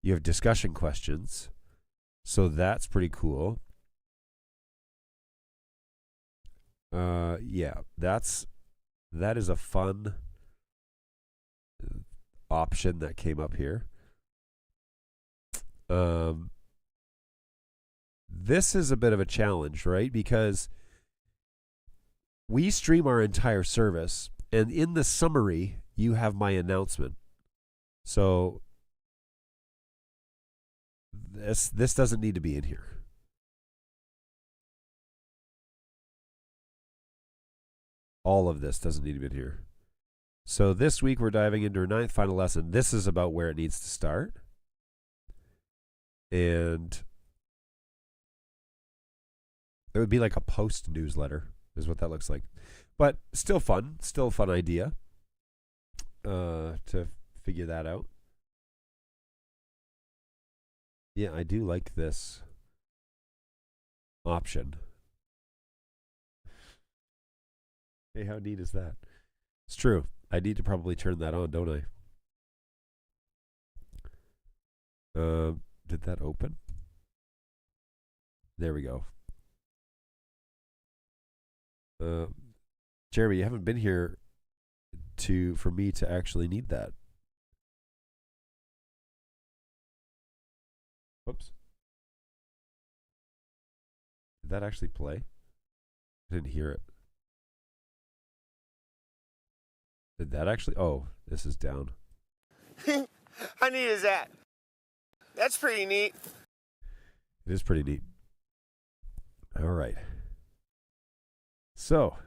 you have discussion questions. So that's pretty cool. Yeah, that is a fun option that came up here. This is a bit of a challenge, right? Because we stream our entire service, and in the summary, you have my announcement. So this doesn't need to be in here. All of this doesn't need to be in here. So this week we're diving into our 9th final lesson. This is about where it needs to start. And it would be like a post newsletter is what that looks like. But still fun. Still a fun idea to figure that out. Yeah, I do like this option. Hey, how neat is that? It's true. I need to probably turn that on, don't I? Did that open? There we go. Jeremy, you haven't been here for me to actually need that. Whoops. Did that actually play? I didn't hear it. Did that actually? Oh, this is down. How neat is that? That's pretty neat. It is pretty neat. All right. So,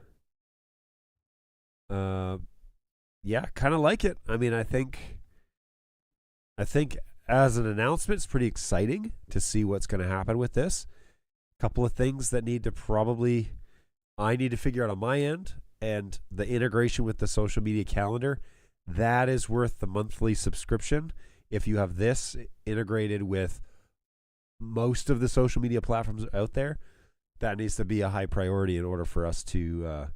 yeah, kind of like it. I mean, I think as an announcement, it's pretty exciting to see what's going to happen with this. A couple of things that I need to figure out on my end, and the integration with the social media calendar, that is worth the monthly subscription. If you have this integrated with most of the social media platforms out there, that needs to be a high priority in order for us to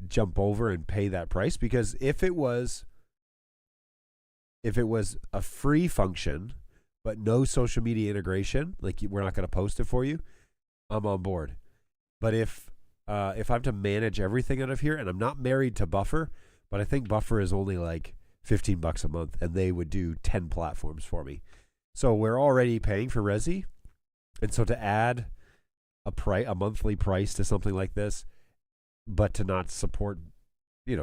jump over and pay that price. Because if it was a free function but no social media integration, like we're not going to post it for you, I'm on board. But if I'm to manage everything out of here, and I'm not married to Buffer, but I think Buffer is only like $15 a month, and they would do 10 platforms for me. So we're already paying for Resi, and so to add a monthly price to something like this, but to not support,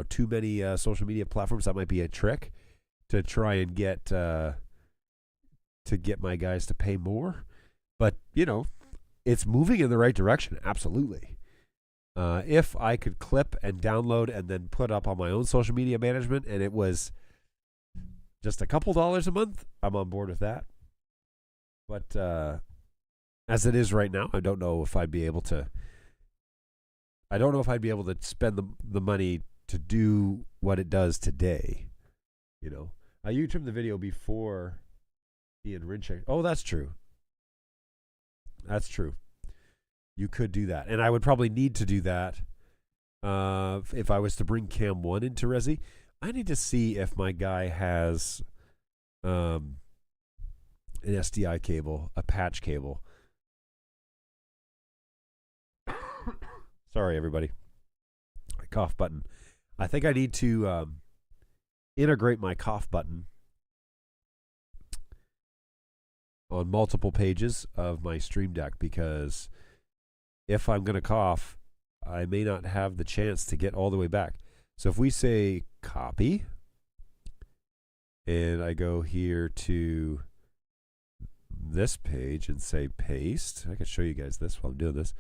too many social media platforms, that might be a trick to try and get my guys to pay more. But it's moving in the right direction, absolutely. If I could clip and download and then put up on my own social media management, and it was just a couple dollars a month, I'm on board with that. But as it is right now, I don't know if I'd be able to spend the money to do what it does today. You trimmed the video before Ian Rincheck. Oh, that's true. That's true. You could do that. And I would probably need to do that if I was to bring Cam 1 into Resi. I need to see if my guy has an SDI cable, a patch cable. Sorry, everybody. My cough button. I think I need to integrate my cough button on multiple pages of my Stream Deck, because if I'm going to cough, I may not have the chance to get all the way back. So if we say copy, and I go here to this page and say paste, I can show you guys this while I'm doing this.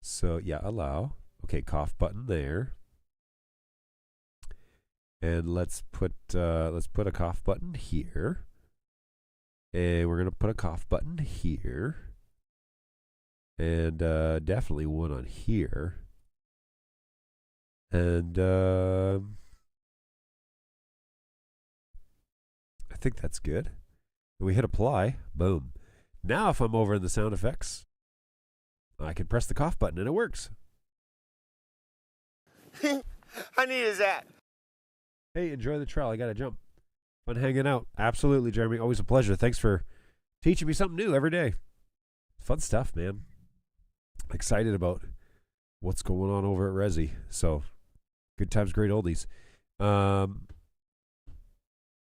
So yeah, allow. Okay, cough button there. And let's put a cough button here. And we're going to put a cough button here. And definitely one on here. And I think that's good. And we hit apply. Boom. Now if I'm over in the sound effects, I can press the cough button and it works. How neat is that? Hey, enjoy the trial. I got to jump. Fun hanging out. Absolutely, Jeremy. Always a pleasure. Thanks for teaching me something new every day. Fun stuff, man. Excited about what's going on over at Resi. So good times, great oldies. All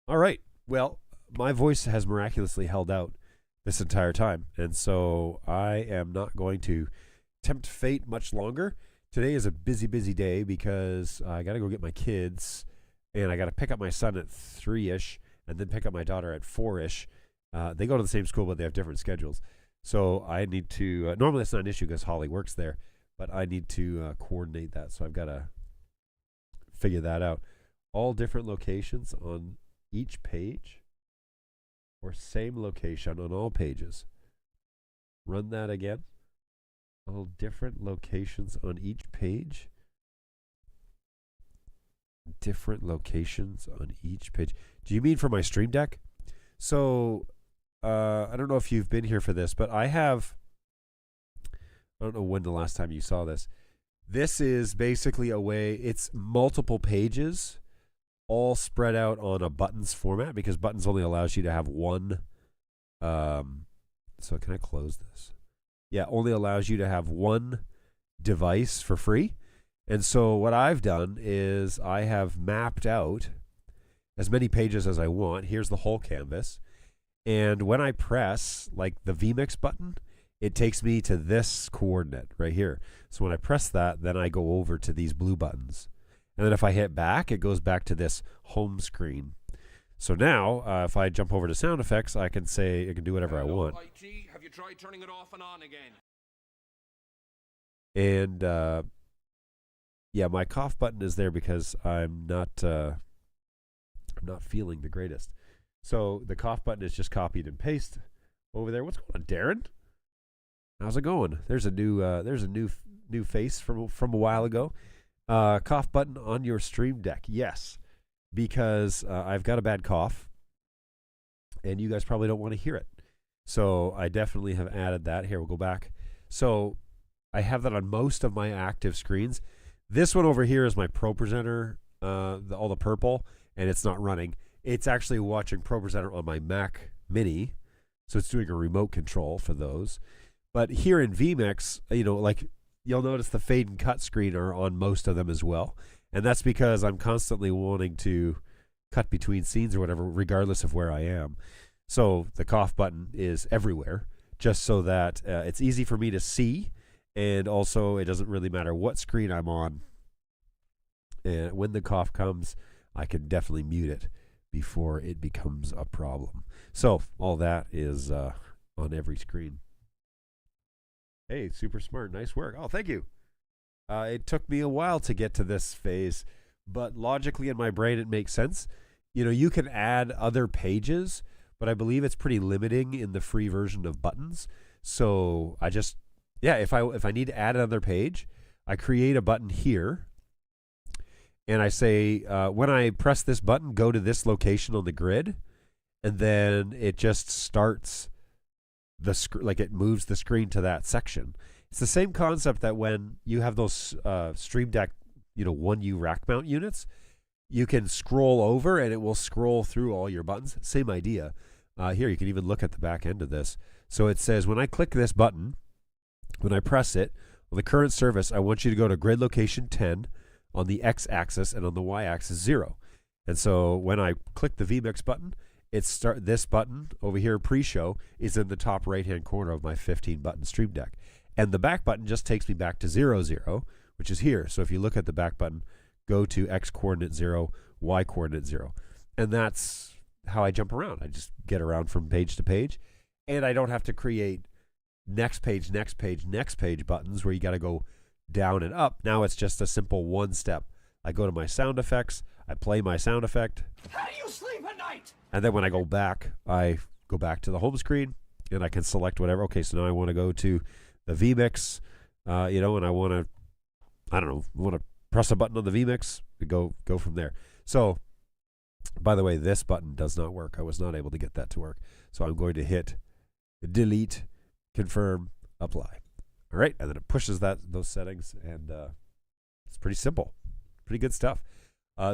right. Well, my voice has miraculously held out this entire time, and so I am not going to tempt fate much longer. Today is a busy, busy day because I got to go get my kids, and I got to pick up my son at 3-ish and then pick up my daughter at 4-ish. They go to the same school, but they have different schedules. So I need to, normally it's not an issue because Holly works there, but I need to coordinate that. So I've got to figure that out. All different locations on each page, or same location on all pages. Run that again. All different locations on each page. Different locations on each page. Do you mean for my Stream Deck? So, I don't know if you've been here for this, but I don't know when the last time you saw this. This is basically a way, it's multiple pages all spread out on a buttons format, because buttons only allows you to have one. So can I close this? Yeah, only allows you to have one device for free. And so what I've done is I have mapped out as many pages as I want. Here's the whole canvas. And when I press like the vMix button, it takes me to this coordinate right here. So when I press that, then I go over to these blue buttons. And then if I hit back, it goes back to this home screen. So now, if I jump over to sound effects, I can say, I can do whatever I want. IT, have you tried turning it off and on again? And yeah, my cough button is there because I'm not feeling the greatest. So the cough button is just copied and paste over there. What's going on, Darren? How's it going? There's a new face from a while ago. Cough button on your Stream Deck. Yes, because I've got a bad cough, and you guys probably don't want to hear it. So I definitely have added that. Here, we'll go back. So I have that on most of my active screens. This one over here is my Pro Presenter, all the purple, and it's not running. It's actually watching Pro Presenter on my Mac Mini, so it's doing a remote control for those. But here in vMix, like you'll notice the fade and cut screen are on most of them as well. And that's because I'm constantly wanting to cut between scenes or whatever, regardless of where I am. So the cough button is everywhere, just so that it's easy for me to see. And also, it doesn't really matter what screen I'm on. And when the cough comes, I can definitely mute it before it becomes a problem. So all that is on every screen. Hey, super smart. Nice work. Oh, thank you. It took me a while to get to this phase, but logically in my brain, it makes sense. You can add other pages, but I believe it's pretty limiting in the free version of buttons. So I just, if I need to add another page, I create a button here, and I say, when I press this button, go to this location on the grid, and then it just starts it moves the screen to that section. It's the same concept that when you have those Stream Deck, 1U rack mount units, you can scroll over and it will scroll through all your buttons. Same idea. Here, you can even look at the back end of this. So it says, when I click this button, when I press it, on the current service, I want you to go to grid location 10 on the X-axis, and on the Y-axis 0. And so when I click the vMix button, this button over here, pre-show, is in the top right-hand corner of my 15-button Stream Deck. And the back button just takes me back to 0, 0, which is here. So if you look at the back button, go to X coordinate 0, Y coordinate 0. And that's how I jump around. I just get around from page to page. And I don't have to create next page, next page, next page buttons where you got to go down and up. Now it's just a simple one step. I go to my sound effects. I play my sound effect. How do you sleep at night? And then when I go back to the home screen, and I can select whatever. Okay, so now I want to go to the vMix, and I want to press a button on the vMix, go from there. So, by the way, this button does not work. I was not able to get that to work. So I'm going to hit delete, confirm, apply. All right, and then it pushes those settings, and it's pretty simple. Pretty good stuff.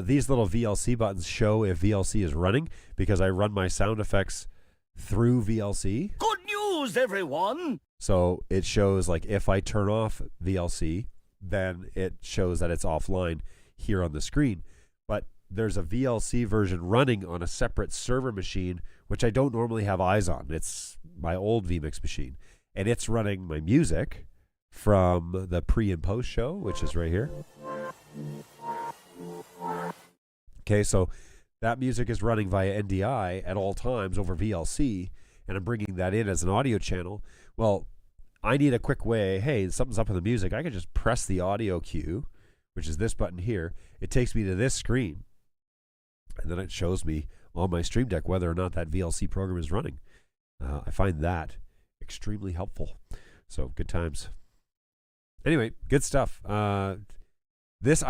These little VLC buttons show if VLC is running, because I run my sound effects through VLC. Good news, everyone! So it shows like if I turn off VLC, then it shows that it's offline here on the screen. But there's a VLC version running on a separate server machine, which I don't normally have eyes on. It's my old vMix machine. And it's running my music from the pre and post show, which is right here. Okay, so that music is running via NDI at all times over VLC, and I'm bringing that in as an audio channel. Well, I need a quick way. Hey, something's up with the music. I can just press the audio cue, which is this button here. It takes me to this screen, and then it shows me on my Stream Deck whether or not that VLC program is running. I find that extremely helpful. So good times. Anyway, good stuff. I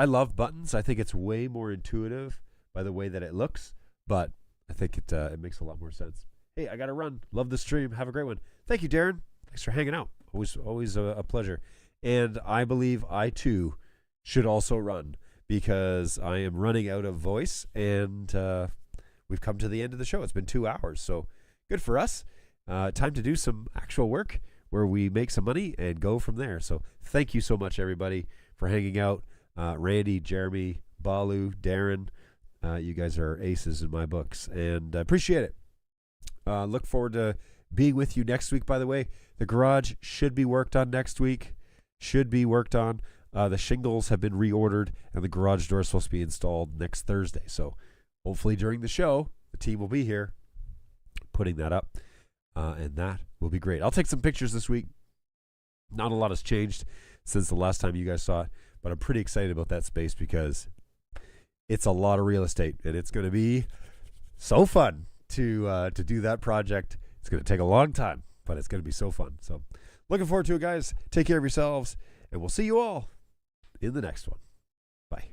love buttons. I think it's way more intuitive by the way that it looks, but I think it makes a lot more sense. Hey, I got to run. Love the stream. Have a great one. Thank you, Darren. Thanks for hanging out. Always a pleasure. And I believe I, too, should also run because I am running out of voice, and we've come to the end of the show. It's been 2 hours, so good for us. Time to do some actual work where we make some money and go from there. So thank you so much, everybody, for hanging out. Randy, Jeremy, Balu, Darren, you guys are aces in my books, and I appreciate it. Look forward to being with you next week, by the way. The garage should be worked on next week. The shingles have been reordered, and the garage door is supposed to be installed next Thursday. So hopefully during the show, the team will be here putting that up, and that will be great. I'll take some pictures this week. Not a lot has changed since the last time you guys saw it, but I'm pretty excited about that space because it's a lot of real estate, and it's going to be so fun to do that project. It's going to take a long time, but it's going to be so fun. So looking forward to it, guys. Take care of yourselves, and we'll see you all in the next one. Bye.